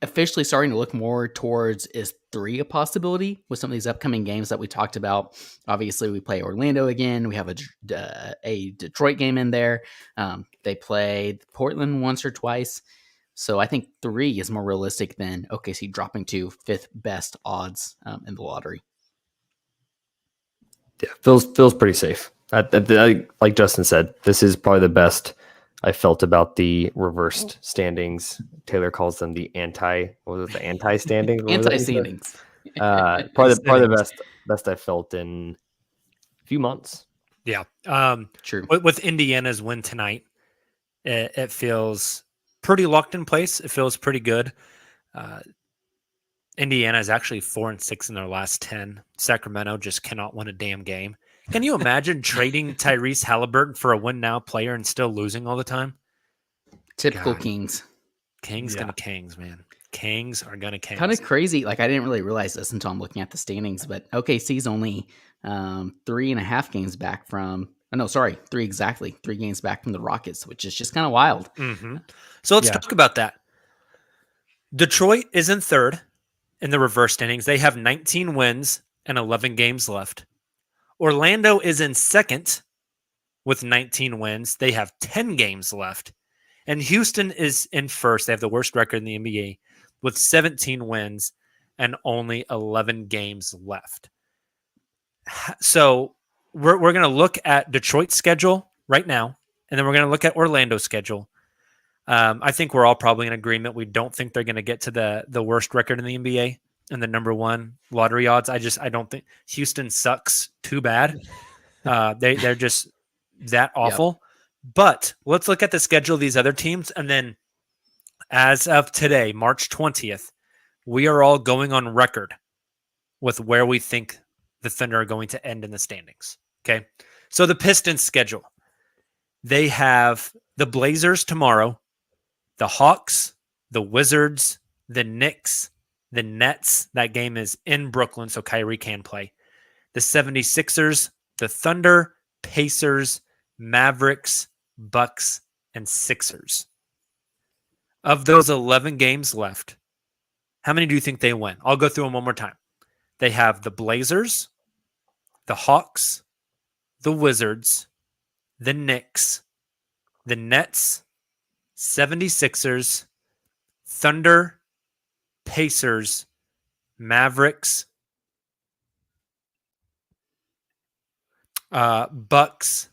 officially starting to look more towards is 3 a possibility with some of these upcoming games that we talked about. Obviously, we play Orlando again. We have a Detroit game in there. They played Portland once or twice. So I think 3 is more realistic than OKC dropping to 5th best odds in the lottery. Yeah, feels pretty safe. Like Justin said, this is probably the best I felt about the reversed standings. Taylor calls them the anti standings? Anti-standings. Probably the best I felt in a few months. Yeah. True. With Indiana's win tonight, it feels pretty locked in place. It feels pretty good. Indiana is actually 4-6 in their last 10. Sacramento just cannot win a damn game. Can you imagine trading Tyrese Halliburton for a win now player and still losing all the time? Typical God. Kings. Kings gonna Kings, man. Kings are gonna Kings. Kind of crazy. Like, I didn't really realize this until I'm looking at the standings, but OKC's only 3.5 games back from. Oh, no, sorry, 3 exactly. 3 games back from the Rockets, which is just kind of wild. Mm-hmm. So let's talk about that. Detroit is in third in the reverse standings. They have 19 wins and 11 games left. Orlando is in second with 19 wins. They have 10 games left. And Houston is in first. They have the worst record in the NBA with 17 wins and only 11 games left. So we're going to look at Detroit's schedule right now, and then we're going to look at Orlando's schedule. I think we're all probably in agreement. We don't think they're going to get to the worst record in the NBA and the number one lottery odds. I don't think Houston sucks too bad. They're just that awful. Yep. But let's look at the schedule of these other teams. And then as of today, March 20th, we are all going on record with where we think the Thunder are going to end in the standings. Okay. So the Pistons schedule, they have the Blazers tomorrow, the Hawks, the Wizards, the Knicks, the Nets. That game is in Brooklyn, so Kyrie can play. The 76ers, the Thunder, Pacers, Mavericks, Bucks, and Sixers. Of those 11 games left, how many do you think they win? I'll go through them one more time. They have the Blazers, the Hawks, the Wizards, the Knicks, the Nets, 76ers, Thunder, Pacers, Mavericks, Bucks,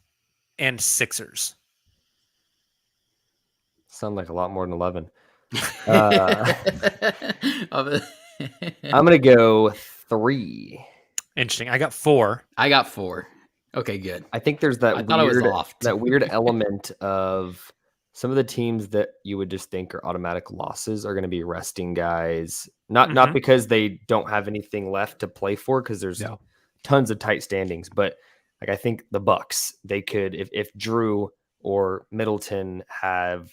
and Sixers. Sound like a lot more than 11. I'm going to go 3. Interesting. I got 4. I got 4. Okay, good. I think there's that that weird element of some of the teams that you would just think are automatic losses are going to be resting guys. Not because they don't have anything left to play for, because there's tons of tight standings. But like, I think the Bucks, they could, if Drew or Middleton have,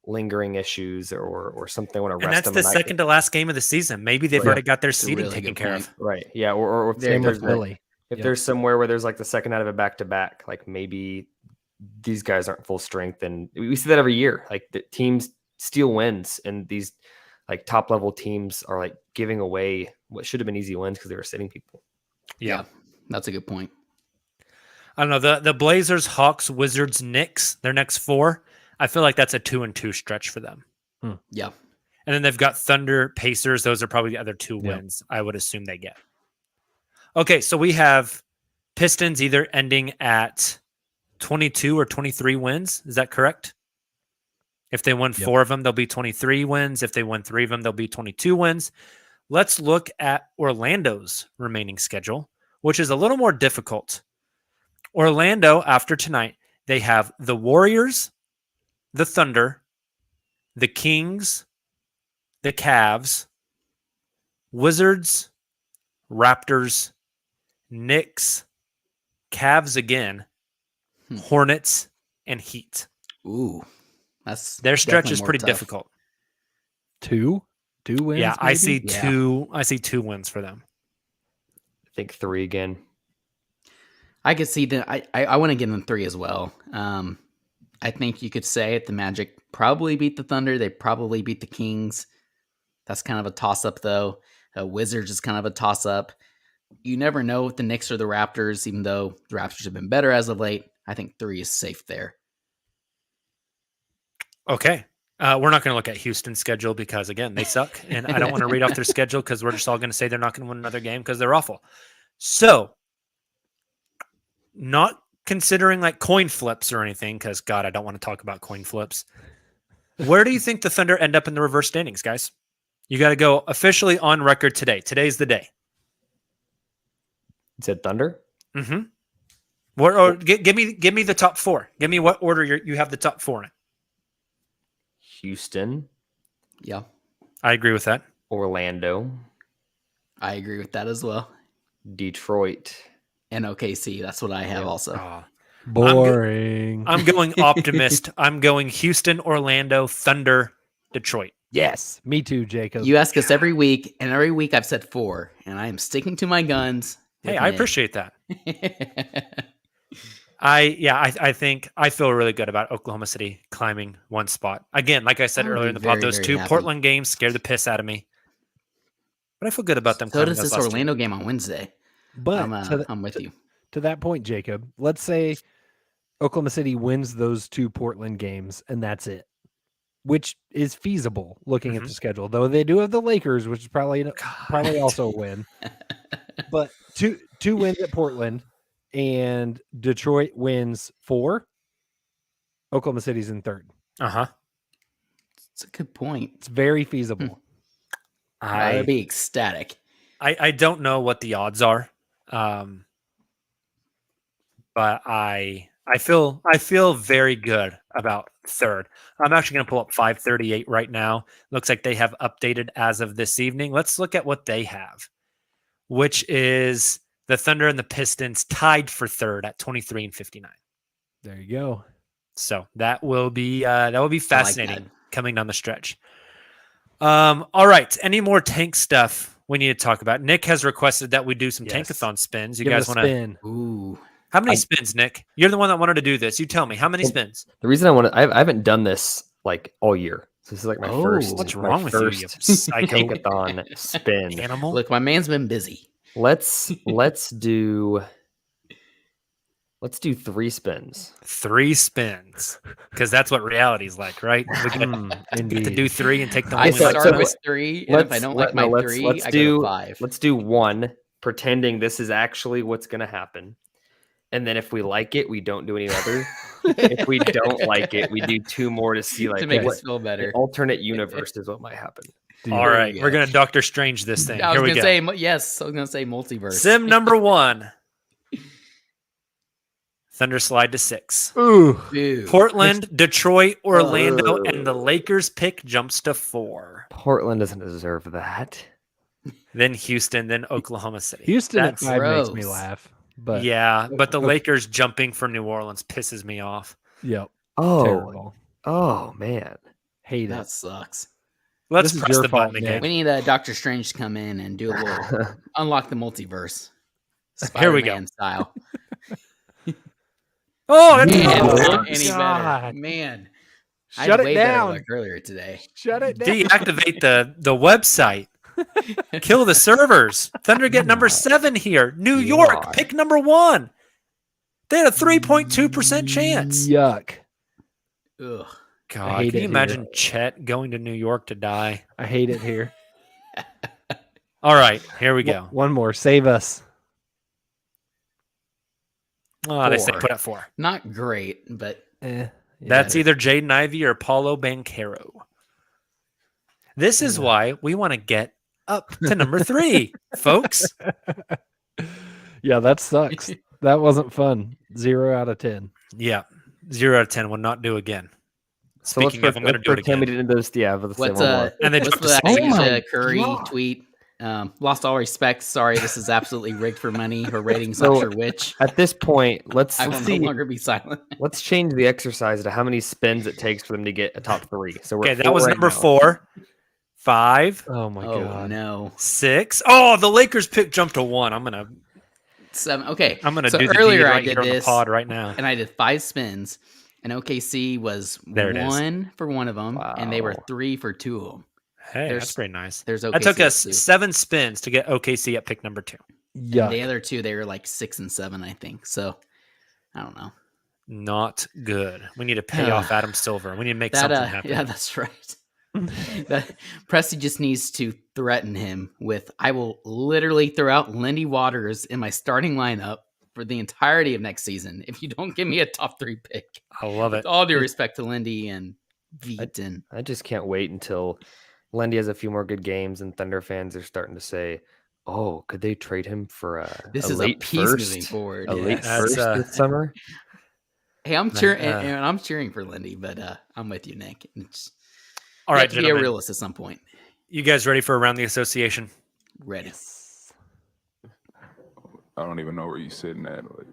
lingering issues or something, want to rest them. And that's the second to last game of the season. Maybe they've already got their seeding taken care of. Right. Yeah. Or if there's somewhere where there's like the second out of a back-to-back, like maybe these guys aren't full strength. And we see that every year. Like, the teams steal wins, and these like top level teams are like giving away what should have been easy wins because they were sitting people. Yeah, that's a good point. I don't know. The Blazers, Hawks, Wizards, Knicks, their next 4. I feel like that's a 2-2 stretch for them. Yeah. And then they've got Thunder, Pacers. Those are probably the other 2 wins I would assume they get. Okay, so we have Pistons either ending at 22 or 23 wins. Is that correct? If they win 4 of them, they'll be 23 wins. If they win 3 of them, they'll be 22 wins. Let's look at Orlando's remaining schedule, which is a little more difficult. Orlando, after tonight, they have the Warriors, the Thunder, the Kings, the Cavs, Wizards, Raptors, Knicks, Cavs again, Hornets, and Heat. Ooh, that's their stretch is pretty difficult. 2 wins. Yeah, maybe? I see 2. I see 2 wins for them. I think 3 again. I could see that. I want to give them 3 as well. I think you could say it. The Magic probably beat the Thunder. They probably beat the Kings. That's kind of a toss-up, though. Wizards is kind of a toss-up. You never know with the Knicks or the Raptors, even though the Raptors have been better as of late. I think 3 is safe there. Okay. We're not going to look at Houston's schedule because, again, they suck. And I don't want to read off their schedule because we're just all going to say they're not going to win another game because they're awful. So not considering like coin flips or anything, because God, I don't want to talk about coin flips. Where do you think the Thunder end up in the reverse standings, guys? You got to go officially on record today. Today's the day. You said Thunder? Mm-hmm. Or give me the top four. Give me what order you have the top four in. Houston, Yeah, I agree with that. Orlando, I agree with that as well. Detroit. And OKC, that's what I have also. Oh, Boring. I'm going optimist. I'm going Houston, Orlando, Thunder, Detroit. Yes, me too, Jacob. You ask us every week, and every week I've said 4, and I am sticking to my guns. Hey, I appreciate that. I think I feel really good about Oklahoma City climbing one spot. Again, like I said I would earlier be in the pod, very, those very two happy. Portland games scared the piss out of me. But I feel good about them So climbing does those this last two. Orlando game on Wednesday. But I'm with you. to that point, Jacob, let's say Oklahoma City wins those 2 Portland games, and that's it, which is feasible looking at the schedule. Though they do have the Lakers, which is probably also a win. But two wins at Portland, and Detroit wins 4. Oklahoma City's in 3rd. Uh-huh. It's a good point. It's very feasible. I'd be ecstatic. I don't know what the odds are. But I feel very good about 3rd. I'm actually going to pull up 538 right now. Looks like they have updated as of this evening. Let's look at what they have, which is the Thunder and the Pistons tied for 3rd at 23 and 59. There you go. So that will be fascinating coming down the stretch. All right. Any more tank stuff we need to talk about? Nick has requested that we do some Yes. tankathon spins. You Give guys it a want to? spin. Ooh. How many spins, Nick? You're the one that wanted to do this. You tell me. How many spins? The reason I haven't done this like all year. So this is like my first. What's my wrong with you, you first psycho tankathon spin. animal? Look, my man's been busy. Let's do 3 spins. 3 spins, because that's what reality's like, right? We get to Indeed. do 3 and take the I win. so- start so with 3, and if I don't like my 3, I go to 5. Let's do 1, pretending this is actually what's going to happen. And then if we like it, we don't do any other. If we don't like it, we do 2 more to see like to make what us feel better. alternate universe is what might happen. All right, we we're go. gonna Doctor Strange this thing. I was Here we gonna go. say yes. I was gonna say multiverse. Sim number 1. Thunder slide to 6. Ooh. Ew. Portland, Detroit, Orlando, and the Lakers pick jumps to 4. Portland doesn't deserve that. Then Houston, then Oklahoma City. Houston That's at 5 makes me gross. laugh. But yeah, but the Lakers jumping for New Orleans pisses me off. Yep. Oh, Terrible. oh man. Hate That it. sucks. Let's This is press your the fault, button Nick. again. We need Doctor Strange to come in and do a little unlock the multiverse. Here we go. Spider-Man style. Oh, that's Man, Oh, it's not any better. God. Man, I Shut had it way better down. luck earlier today. Shut it down. deactivate the website. Kill the servers. Thunder get number 7 here. New York, God. pick number 1. They had a 3.2% chance. Yuck. Ugh. God, hate can you it here. imagine Chet going to New York to die? I hate it here. All right, here we go. One more. Save us. Oh, they say 4. put at 4. Not great, but That's either Jaden Ivey or Paulo Banchero. This is why we want to get up to number 3, folks. Yeah, that sucks. That wasn't fun. 0 out of 10. Yeah, 0 out of 10 will not do again. So Speaking of, I'm going to do it pretend we again. didn't do this. Yeah, but let's say what's one more. And they what's dropped the a 6. Asia Curry tweet? Lost all respect. Sorry, this is absolutely rigged for money. Her ratings So- not sure which. At this point, let's I will no see. longer be silent. Let's change the exercise to how many spins it takes for them to get a top 3. So we're Okay, at that 4 was right number now. 4, 5, Oh, my Oh God. no, 6. Oh, the Lakers pick jumped to 1. I'm gonna 7. Okay, do the earlier deed I right did here on the this, pod right now. and I did 5 spins, and OKC was There it is. 1 for one of them, and they were Wow. 3 for 2 of them. Hey, There's- that's pretty nice. There's OKC That took us too. 7 spins to get OKC at pick number 2. Yuck. The other 2, they were like 6 and 7, I think. So I don't know. Not good. We need to pay off Adam Silver. We need to make something happen. Yeah, that's right. that Presti just needs to threaten him with, I will literally throw out Lindy Waters in my starting lineup for the entirety of next season if you don't give me a top 3 pick. I love it. With all due respect to Lindy and Veet. And I just can't wait until Lindy has a few more good games and Thunder fans are starting to say, "Oh, could they trade him for this a is late a piece first, moving forward. a late That's, first this summer?" Hey, I'm cheering, and I'm cheering for Lindy, but I'm with you, Nick. It's, All right, to be a gentlemen. realist at some point. You guys ready for Around the Association? Ready. I don't even know where you're sitting at. Like.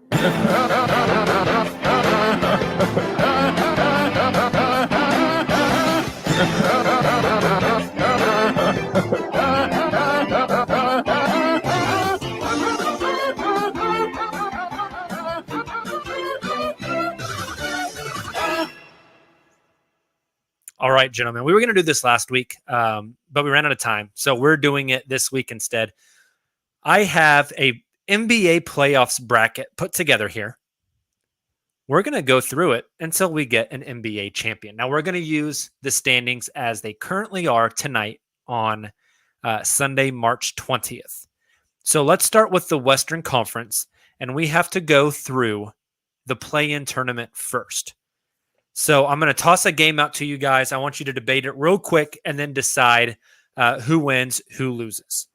All right, gentlemen. We were going to do this last week, but we ran out of time. So we're doing it this week instead. I have a NBA playoffs bracket put together here. We're going to go through it until we get an NBA champion. Now, we're going to use the standings as they currently are tonight on Sunday, March 20th. So let's start with the Western Conference, and we have to go through the play-in tournament first. So I'm going to toss a game out to you guys. I want you to debate it real quick and then decide who wins, who loses.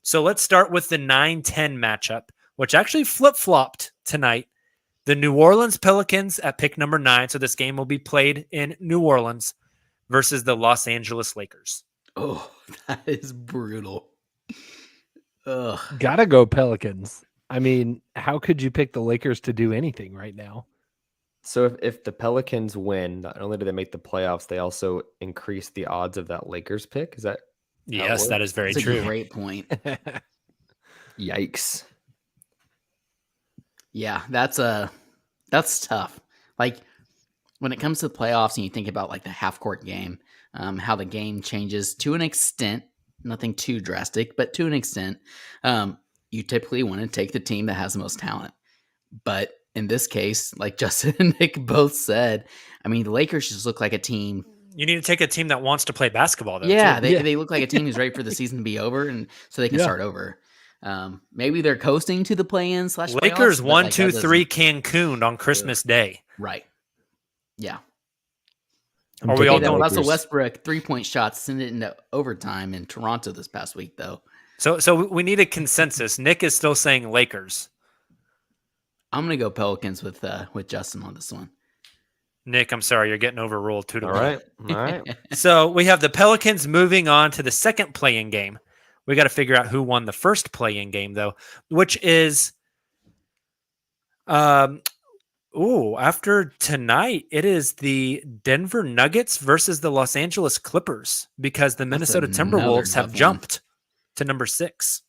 So let's start with the 9-10 matchup, which actually flip-flopped tonight. The New Orleans Pelicans at pick number 9. So this game will be played in New Orleans versus the Los Angeles Lakers. Oh, that is brutal. Ugh. Gotta go Pelicans. I mean, how could you pick the Lakers to do anything right now? So if the Pelicans win, not only do they make the playoffs, they also increase the odds of that Lakers pick. Is that? Yes, that is very That's true. a great point. Yikes. Yeah, that's tough. Like when it comes to the playoffs and you think about like the half court game, how the game changes to an extent, nothing too drastic, but to an extent, you typically want to take the team that has the most talent. But in this case, like Justin and Nick both said, I mean, the Lakers just look like a team. You need to take a team that wants to play basketball, though. Yeah, too. they look like a team who's ready for the season to be over, and so they can start over. Maybe they're coasting to the play-in / Lakers playoffs, 1, like, 2, 3 Cancun on Christmas Day. Right. Yeah. Are we all That going? Russell Westbrook 3-point shots sent it into overtime in Toronto this past week, though. So we need a consensus. Nick is still saying Lakers. I'm gonna go Pelicans with Justin on this one. Nick, I'm sorry, you're getting overruled 2-1. All right. So we have the Pelicans moving on to the second play-in game. We got to figure out who won the first play-in game, though, which is, after tonight, it is the Denver Nuggets versus the Los Angeles Clippers because the Minnesota Timberwolves have jumped to number 6.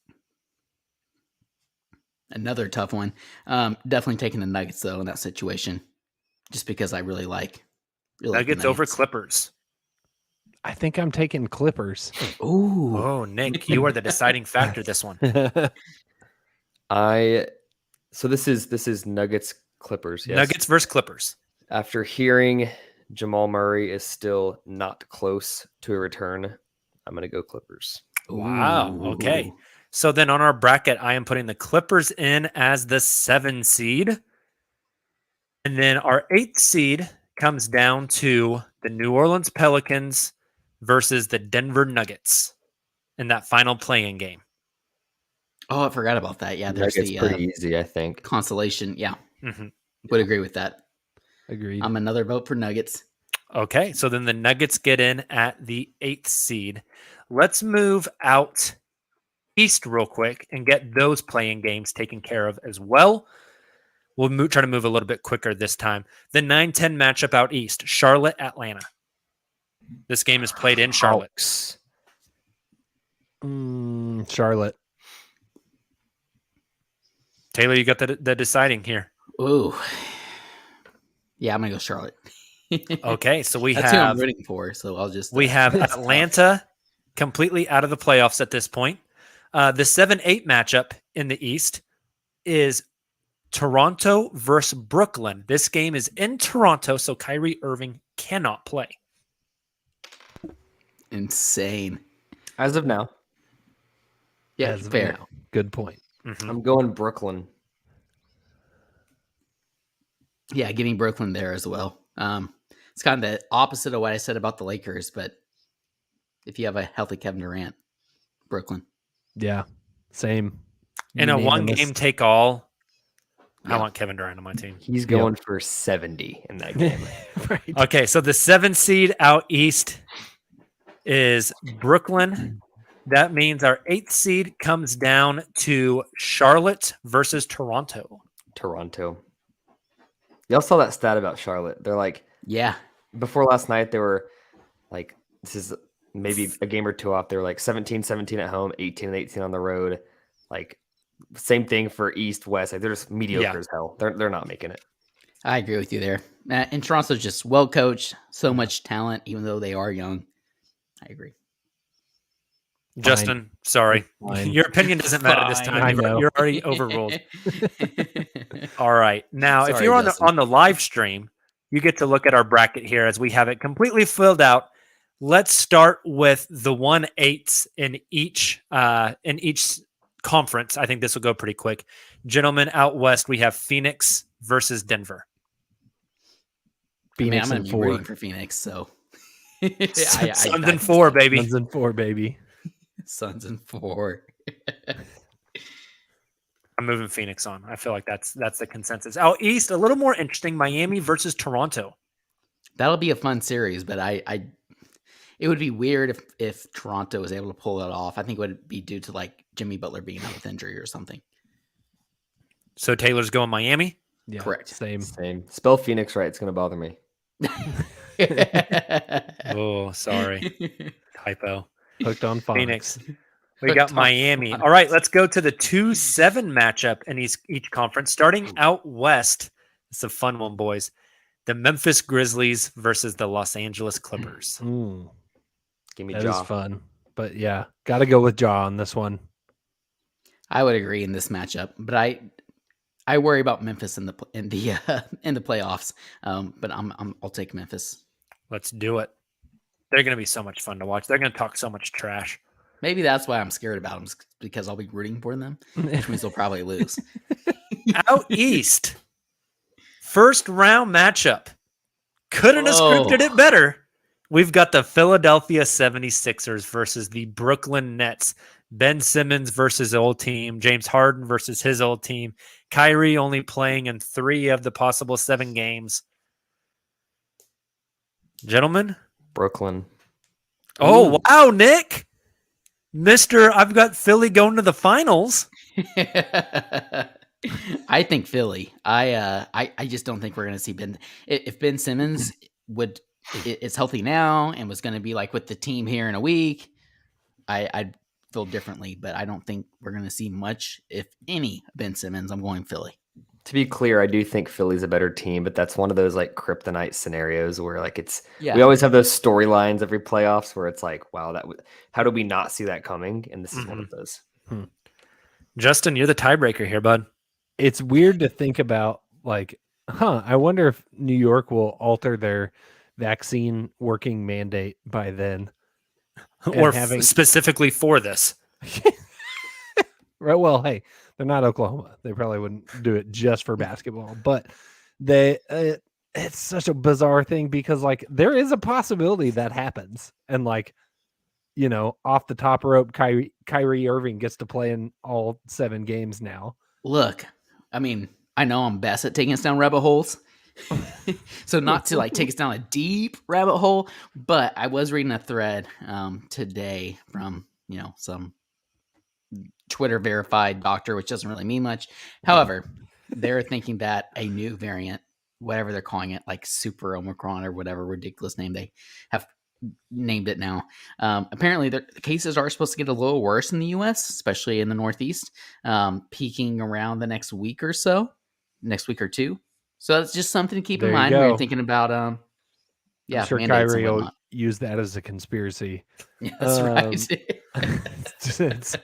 Another tough one. Definitely taking the Nuggets though in that situation, just because I really like Nuggets over Clippers. I think I'm taking Clippers. Ooh, Oh, Nick, you are the deciding factor this one. So this is Nuggets Clippers. Yes? Nuggets versus Clippers. After hearing Jamal Murray is still not close to a return, I'm gonna go Clippers. Wow. Ooh. Okay. So then on our bracket, I am putting the Clippers in as the 7 seed. And then our 8th seed comes down to the New Orleans Pelicans versus the Denver Nuggets in that final play-in game. Oh, I forgot about that. Yeah, there's Nuggets the pretty easy, I think. consolation. Yeah, Mm-hmm. would agree with that. Agreed. I'm another vote for Nuggets. Okay, so then the Nuggets get in at the 8th seed. Let's move out east real quick and get those playing games taken care of as well. We'll try to move a little bit quicker this time. The 9-10 matchup out east, Charlotte, Atlanta. This game is played in Charlotte. Charlotte. Taylor, you got the deciding here. Ooh, yeah, I'm gonna go Charlotte. Okay, so That's who I'm rooting for. So I'll just we have Atlanta completely out of the playoffs at this point. The 7-8 matchup in the East is Toronto versus Brooklyn. This game is in Toronto, so Kyrie Irving cannot play. insane. As of now, Yeah, As of fair. now. Good point. Mhm. I'm going Brooklyn. Yeah, giving Brooklyn there as well. It's kind of the opposite of what I said about the Lakers, but if you have a healthy Kevin Durant, Brooklyn. Yeah, same. In a Unanimous. one-game take-all, I Yeah. want Kevin Durant on my team. He's going for 70 in that game. Right. Okay, so the 7 seed out east is Brooklyn. That means our 8th seed comes down to Charlotte versus Toronto. Toronto. Y'all saw that stat about Charlotte. They're like, Yeah. before last night, they were like, this is maybe a game or two off. They were like 17-17 at home, 18-18 on the road. Like, same thing for East, West. Like, they're just mediocre as hell. They're not making it. I agree with you there. And Toronto's just well coached, so much talent, even though they are young. I agree. Justin, sorry. Fine. Your opinion doesn't matter this Fine. time. I know. You're already overruled. All right. Now, if Sorry, you're Justin. on the live stream, you get to look at our bracket here as we have it completely filled out. Let's start with the 1/8 in each conference. I think this will go pretty quick. Gentlemen, out west we have Phoenix versus Denver. Phoenix I'm and going to be 4. rooting for Phoenix, so. Suns and 4, baby. Suns and 4, baby. Suns and 4. I'm moving Phoenix on. I feel like that's the consensus. Out east, a little more interesting. Miami versus Toronto. That'll be a fun series, but it would be weird if Toronto was able to pull it off. I think it would be due to like Jimmy Butler being out with injury or something. So Taylor's going Miami. Yeah, Correct. Same. Spell Phoenix right. It's going to bother me. Oh, sorry. Typo. Hooked on phonics. Phoenix. We got Miami. All right, let's go to the 2-7 matchup in each conference. Starting out west, it's a fun one, boys. The Memphis Grizzlies versus the Los Angeles Clippers. Give me That Ja. is fun. But yeah, got to go with Ja on this one. I would agree in this matchup, but I worry about Memphis in the playoffs. But I'll take Memphis. Let's do it. They're going to be so much fun to watch. They're going to talk so much trash. Maybe that's why I'm scared about them, because I'll be rooting for them, which means they'll probably lose. Out east, first round matchup. Couldn't have scripted it better. We've got the Philadelphia 76ers versus the Brooklyn Nets. Ben Simmons versus his old team. James Harden versus his old team. Kyrie only playing in 3 of the possible 7 games. Gentlemen? Brooklyn. Oh, wow, Nick. I've got Philly going to the finals. I think Philly. I just don't think we're going to see Ben. If Ben Simmons is healthy now and was going to be like with the team here in a week, I'd feel differently. But I don't think we're going to see much, if any, Ben Simmons. I'm going Philly. To be clear, I do think Philly's a better team, but that's one of those like kryptonite scenarios where like we always have those storylines every playoffs where it's like, wow, how do we not see that coming? And this is one of those. Justin, you're the tiebreaker here, bud. It's weird to think about, like, I wonder if New York will alter their vaccine working mandate by then. Or specifically for this. Right. Well, hey, they're not Oklahoma. They probably wouldn't do it just for basketball, but it's such a bizarre thing because like there is a possibility that happens. And like, off the top rope, Kyrie Irving gets to play in all 7 games now. Look, I mean, I know I'm best at taking us down rabbit holes. So not to like take us down a deep rabbit hole, but I was reading a thread today from, some Twitter verified doctor, which doesn't really mean much. However, they're thinking that a new variant, whatever they're calling it, like Super Omicron or whatever ridiculous name they have named it now. Apparently, the cases are supposed to get a little worse in the U.S., especially in the Northeast, peaking around the next week or two. So that's just something to keep in mind when you're thinking about, I'm sure Kyrie will use that as a conspiracy. Yeah, that's right. it's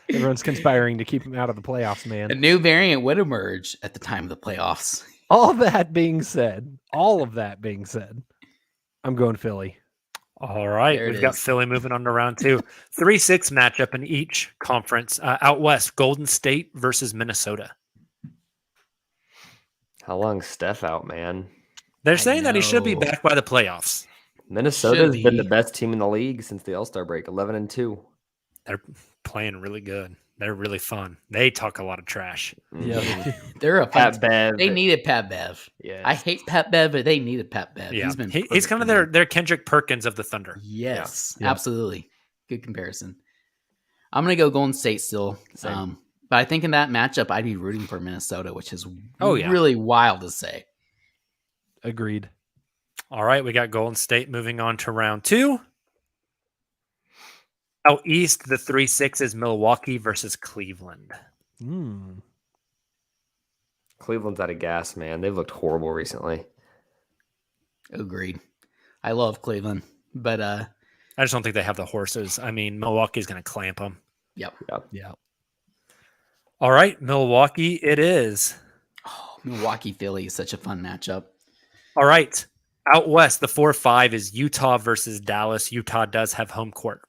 everyone's conspiring to keep him out of the playoffs, man. A new variant would emerge at the time of the playoffs. All of that being said, I'm going Philly. All right. We've got Philly moving on to round 2. 3-6 matchup in each conference. Out west, Golden State versus Minnesota. How long's Steph out, man? They're saying that he should be know. back by the playoffs. Minnesota's been the be. best team in the league since the All-Star break, 11-2. They're playing really good. They're really fun. They talk a lot of trash. Yeah. They're a Pat fun. Bev. They needed Pat Bev. Yeah. I hate Pat Bev, but they needed Pat Bev. Yeah, He's been he's perfect kind of for them. their Kendrick Perkins of the Thunder. Yes, Yeah. absolutely. Good comparison. I'm gonna go Golden State still. Same. But I think in that matchup, I'd be rooting for Minnesota, which is Oh, yeah. really wild to say. Agreed. All right, we got Golden State moving on to round 2. Out east, the 3-6 is Milwaukee versus Cleveland. Cleveland's out of gas, man. They've looked horrible recently. Agreed. I love Cleveland, but I just don't think they have the horses. I mean, Milwaukee's going to clamp them. yep. Yeah. All right, Milwaukee it is. Oh, Milwaukee Philly is such a fun matchup. All right, out west, the 4-5 is Utah versus Dallas. Utah does have home court.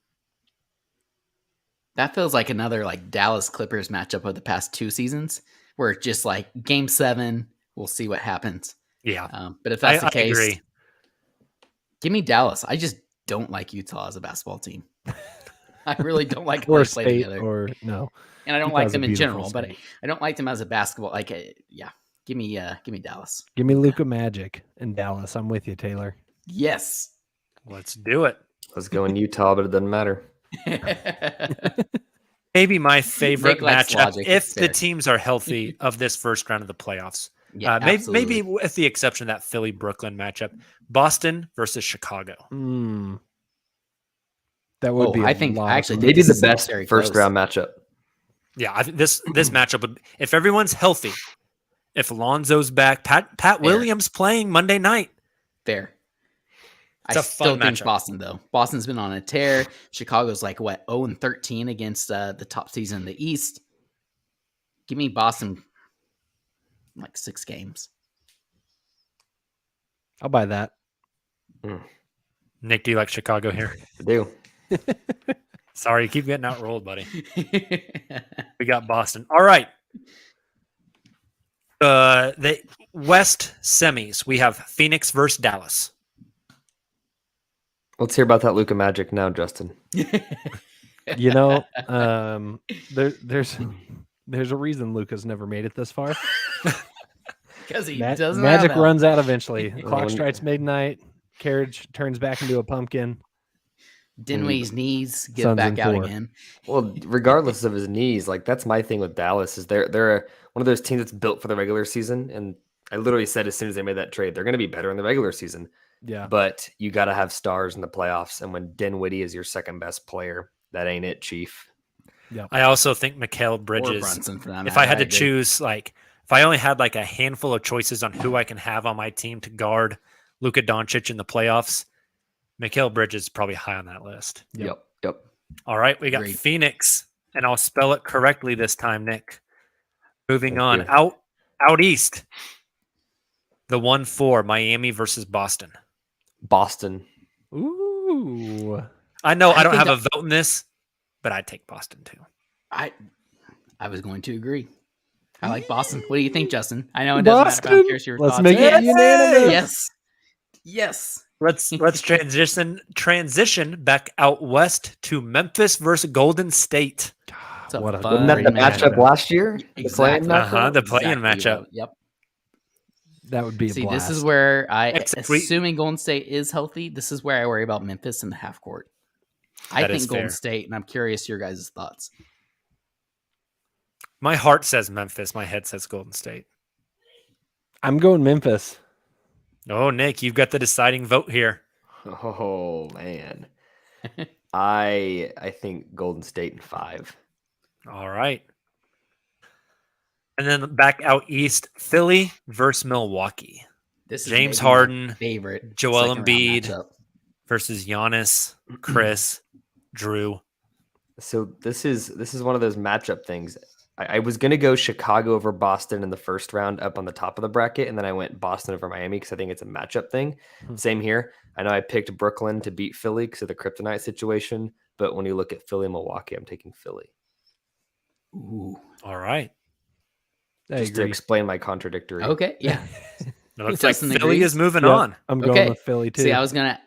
That feels like another like Dallas Clippers matchup of the past 2 seasons, where it's just like Game 7, we'll see what happens. Yeah, But if that's I the case, agree. give me Dallas. I just don't like Utah as a basketball team. I really don't like how Or they play state, together, or no. and I don't Utah's like a them in beautiful general. But state. I don't like them as a basketball. Like, yeah, give me Dallas. Give me Luka Magic in Dallas. I'm with you, Taylor. Yes. Let's do it. Let's go in Utah, but it doesn't matter. Maybe my favorite Nick likes matchup, logic. if It's the fair. teams are healthy, of this first round of the playoffs. Yeah, maybe absolutely. with the exception of that Philly-Brooklyn matchup. Boston versus Chicago. That would be. I think lot I of actually fun. think Maybe this the is best very first close. round matchup. Yeah, I think this matchup would, if everyone's healthy, if Lonzo's back, Pat Williams playing Monday night. Fair. It's I a still fun think matchup. Boston though. Boston's been on a tear. Chicago's like what 0-13 against the top season in the East. Give me Boston like 6 games. I'll buy that. Nick, do you like Chicago here? I do. Sorry, you keep getting outrolled, buddy. We got Boston. All right. The West semis. We have Phoenix versus Dallas. Let's hear about that Luka Magic now, Justin. You know, there's a reason Luka's never made it this far. Because he doesn't Magic have runs out eventually. Clock When- strikes midnight. Carriage turns back into a pumpkin. Dinwiddie's knees get Suns back in out 4. again. Well, regardless of his knees, like that's my thing with Dallas is they're one of those teams that's built for the regular season. And I literally said as soon as they made that trade, they're going to be better in the regular season. Yeah. But you got to have stars in the playoffs. And when Dinwiddie is your second best player, that ain't it, Chief. I also think Mikal Or Bridges. Brunson for that If matter. I had to agree. choose, like, if I only had like a handful of choices on who I can have on my team to guard Luka Doncic in the playoffs, Mikal Bridges is probably high on that list. Yep. All right, we got Agreed. Phoenix, and I'll spell it correctly this time, Nick. Moving Thank on, you. out east, the 1-4, Miami versus Boston. Boston. Ooh. I know I don't think have a vote in this, but I'd take Boston too. I was going to agree. I like Boston. What do you think, Justin? I know it doesn't matter, but I'm Boston? curious your Let's thoughts. make it unanimous. Yes. Yes. Let's transition back out west to Memphis versus Golden State. It's a What a- fun Wasn't that the Great matchup matchup. last year? Exactly. The playing matchup? The play-in matchup. Yep. That would be a See, blast. this is where Except we- assuming Golden State is healthy, this is where I worry about Memphis in the half court. I That think is Golden fair. State, and I'm curious your guys' thoughts. My heart says Memphis. My head says Golden State. I'm going Memphis. Oh, Nick, you've got the deciding vote here. Oh man. I think Golden State in 5. All right. And then back out east, Philly versus Milwaukee. This is James maybe my Harden, favorite Joel second round Embiid. matchup. Versus Giannis, Chris, Drew. So this is one of those matchup things. I was gonna go Chicago over Boston in the first round up on the top of the bracket, and then I went Boston over Miami because I think it's a matchup thing. Same here. I know I picked Brooklyn to beat Philly because of the kryptonite situation, but when you look at Philly and Milwaukee, I'm taking Philly. Ooh. All right. I Just to agree. explain my contradictory. Okay, yeah. It looks like Justin Philly agrees? is moving Yep, on. I'm going Okay. with Philly too. See, I was gonna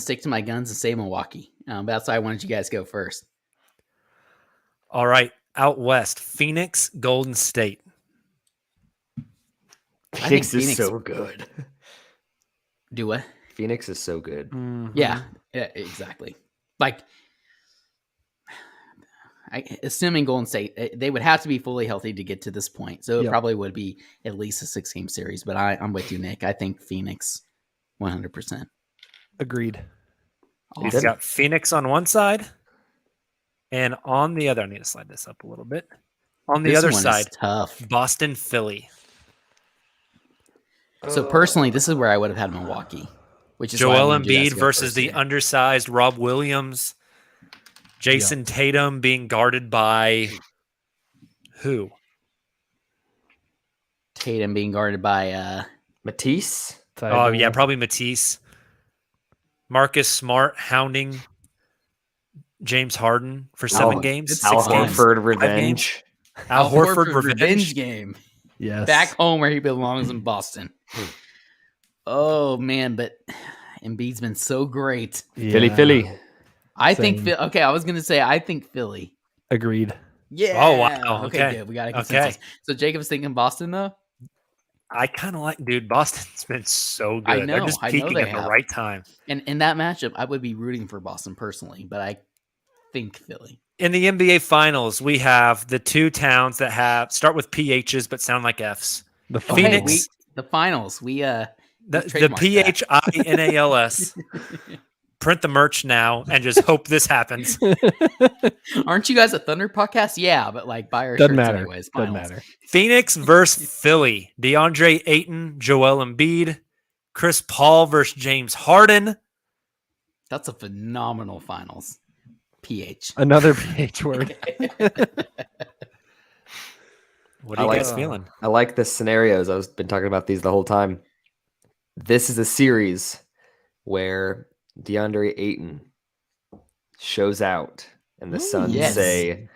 stick to my guns and say Milwaukee. But that's why I wanted you guys to go first. All right, out west, Phoenix, Golden State. I think Phoenix is Phoenix- so good. Do what? Phoenix is so good. Mhm. Yeah, exactly. Like, assuming Golden State, they would have to be fully healthy to get to this point. So it Yep. probably would be at least a 6-game series. But I'm with you, Nick. I think Phoenix, 100%. Agreed. He's Awesome. got Phoenix on one side, and on the other, I need to slide this up a little bit. On the This other one is side, tough. Boston, Philly. So personally, this is where I would have had Milwaukee, which is why I Joel wanted you guys Embiid to go versus first the here. undersized Rob Williams. Jason Tatum being guarded by who? Tatum being guarded by Matisse. Oh, yeah, probably Matisse. Marcus Smart hounding James Harden for 7 games. it's 6 Al fun. games. Horford 5 revenge. games. Al Horford revenge. game. Yes. Back home where he belongs in Boston. Oh man, but Embiid's been so great. Yeah. Philly. I think Same. okay, I was gonna say I think Philly. Agreed. Yeah. Oh, wow. Okay, Okay. good. We got a Okay. consensus. So Jacob's thinking Boston though? I kind of like, dude, Boston's been so good. I They're know, just I know peaking they at the have. right time. And in that matchup, I would be rooting for Boston personally, but I think Philly. In the NBA Finals, we have the two towns that start with PHs but sound like Fs. The Oh, hey, Phoenix. the finals. We The trademarked that. PHINALS. Print the merch now and just hope this happens. Aren't you guys a Thunder podcast? Yeah, but like buy our Doesn't shirts matter. anyways. Doesn't Finals. matter. Phoenix versus Philly. DeAndre Ayton, Joel Embiid, Chris Paul versus James Harden. That's a phenomenal finals. PH. Another PH word. What are you guys feeling? I like the scenarios. I've been talking about these the whole time. This is a series where DeAndre Ayton shows out and the Suns yes. say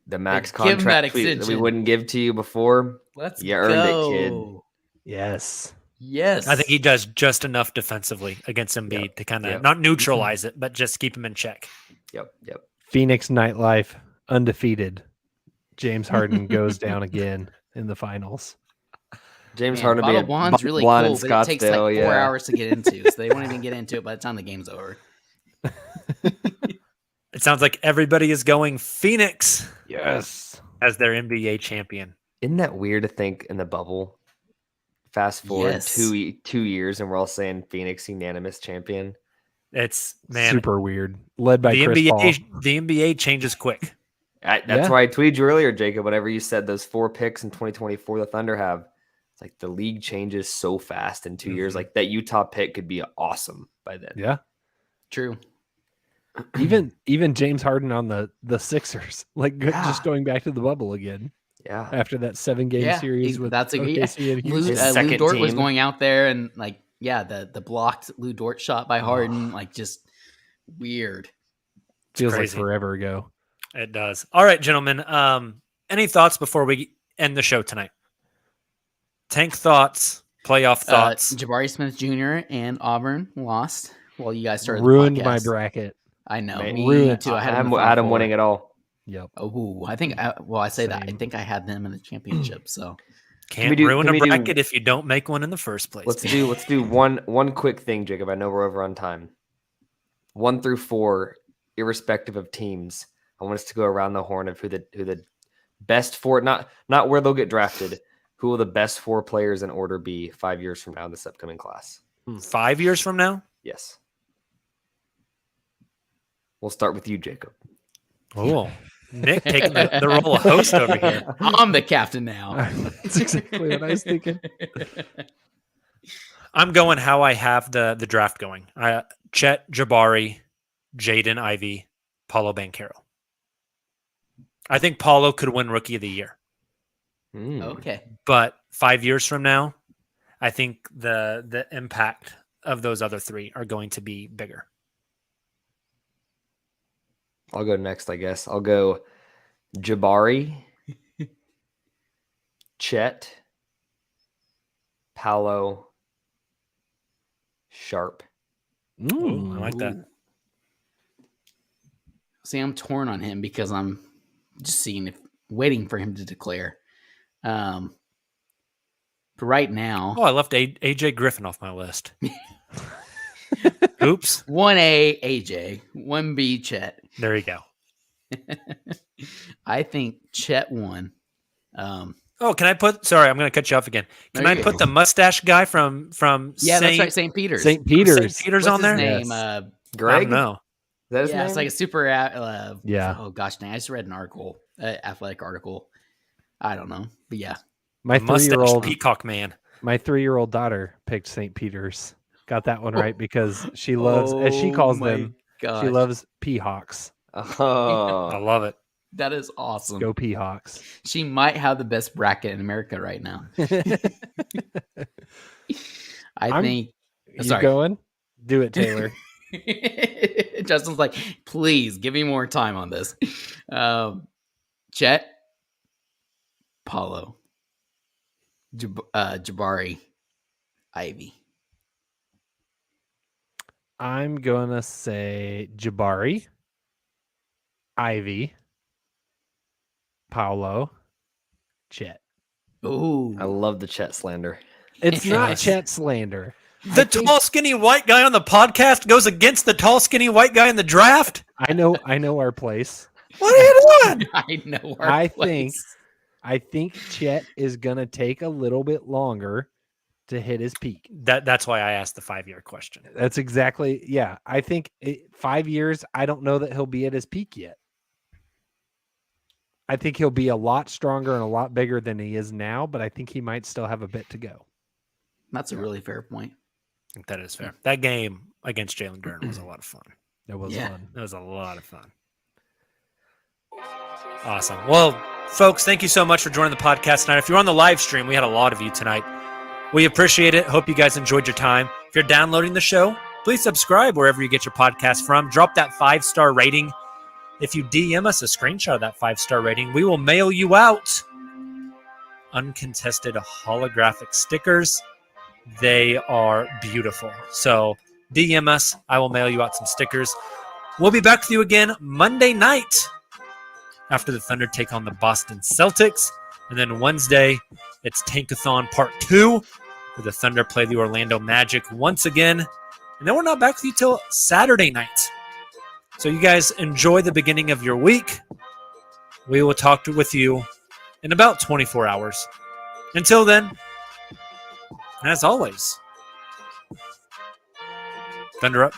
the max They give him that contract that we extension. wouldn't give to you before. Let's You go. earned it, kid. Yes. Yes. I think he does just enough defensively against Embiid to kind of not neutralize it, but just keep him in check. Yep. Phoenix nightlife undefeated. James Harden goes down again in the finals. James Man, Harden will be Bottle a Blonde's really blonde cool, in but it takes like 4 Scottsdale, hours to get into, so they won't even get into it by the time the game's over. It sounds like everybody is going Phoenix Yes. as their NBA champion. Isn't that weird to think in the bubble? Fast forward Yes. 2 years and we're all saying Phoenix unanimous champion. It's man, Super weird. Led by the Chris NBA. Paul. The NBA changes quick. That's Yeah. why I tweeted you earlier, Jacob. Whenever you said those 4 picks in 2024, the Thunder have, it's like the league changes so fast in 2 years. Like that Utah pick could be awesome by then. Yeah. True. Even James Harden on the Sixers. Like just going back to the bubble again Yeah. after that 7-game Yeah, series with that's a good. OKC and Lou, Houston. His second Lou Dort was team. going out there and like, yeah, the blocked Lou Dort shot by Harden, like just weird. Feels like crazy. forever ago. It does. All right, gentlemen. Any thoughts before we end the show tonight? Tank thoughts, playoff thoughts. Jabari Smith Jr. and Auburn lost while you guys started. Ruined the my podcast. bracket. I know. Man, Me ruined- too. I had I them in the had Final him Four. winning it all. Yep. Oh, I think. I say that. I Same. think I had them in the championship. So Can't we ruin do- a can we do- bracket if you don't make one in the first place. Let's do one quick thing, Jacob. I know we're over on time. 1 through 4, irrespective of teams. I want us to go around the horn of who the best 4, not where they'll get drafted. Who will the best 4 players in order be 5 years from now in this upcoming class? 5 years from now. Yes. We'll start with you, Jacob. Oh, Nick taking the role of host over here. I'm the captain now. That's exactly what I was thinking. I'm going how I have the draft going. Chet, Jabari, Jaden Ivey, Paulo Banchero. I think Paulo could win Rookie of the Year. Okay. But 5 years from now, I think the impact of those other 3 are going to be bigger. I'll go next, I guess. I'll go Jabari, Chet, Paolo, Sharp. Ooh, I like that. See, I'm torn on him because I'm just waiting for him to declare. But right now, Oh, I left AJ Griffin off my list. Oops. 1A AJ, 1B Chet. There you go. I think Chet won. Oh, can I put? Sorry, I'm going to cut you off again. Can No, I you're put good. the mustache guy from Yeah, that's Saint, right. St. Peter's. St. Peters. St. Peter's What's on his there? name? Yes. I Greg? don't know. Is that his Yeah, name? it's like a super. Yeah. Oh gosh, dang! I just read an article, athletic article. I don't know, but yeah. My Mustache 3-year-old peacock man. my 3-year-old daughter picked St. Peter's. Got that one right because she loves, as she calls them, she loves Peahawks. I Oh. love it. That is awesome. Go Peahawks. She might have the best bracket in America right now. I think. You Sorry. going? Do it, Taylor. Justin's like, please give me more time on this. Chet, Paulo, Jabari, Ivy. I'm going to say Jabari, Ivy, Paolo, Chet. Ooh, I love the Chet slander. It's not Yes. Chet slander. The tall, skinny white guy on the podcast goes against the tall, skinny white guy in the draft. I know our place. What are you doing? I know. I think Chet is going to take a little bit longer to hit his peak. That's why I asked the 5-year question. That's exactly, yeah. I think 5 years, I don't know that he'll be at his peak yet. I think he'll be a lot stronger and a lot bigger than he is now, but I think he might still have a bit to go. That's a really fair point. I think that is fair. That game against Jalen Durden was a lot of fun. That was Yeah. fun. That was a lot of fun. Awesome. Well, folks, thank you so much for joining the podcast tonight. If you're on the live stream, we had a lot of you tonight. We appreciate it. Hope you guys enjoyed your time. If you're downloading the show, please subscribe wherever you get your podcast from. Drop that 5-star rating. If you DM us a screenshot of that 5-star rating, we will mail you out uncontested holographic stickers. They are beautiful. So DM us. I will mail you out some stickers. We'll be back with you again Monday night after the Thunder take on the Boston Celtics. And then Wednesday, it's Tankathon Part 2, where the Thunder play the Orlando Magic once again. And then we're not back with you till Saturday night. So you guys enjoy the beginning of your week. We will talk with you in about 24 hours. Until then, as always, Thunder up.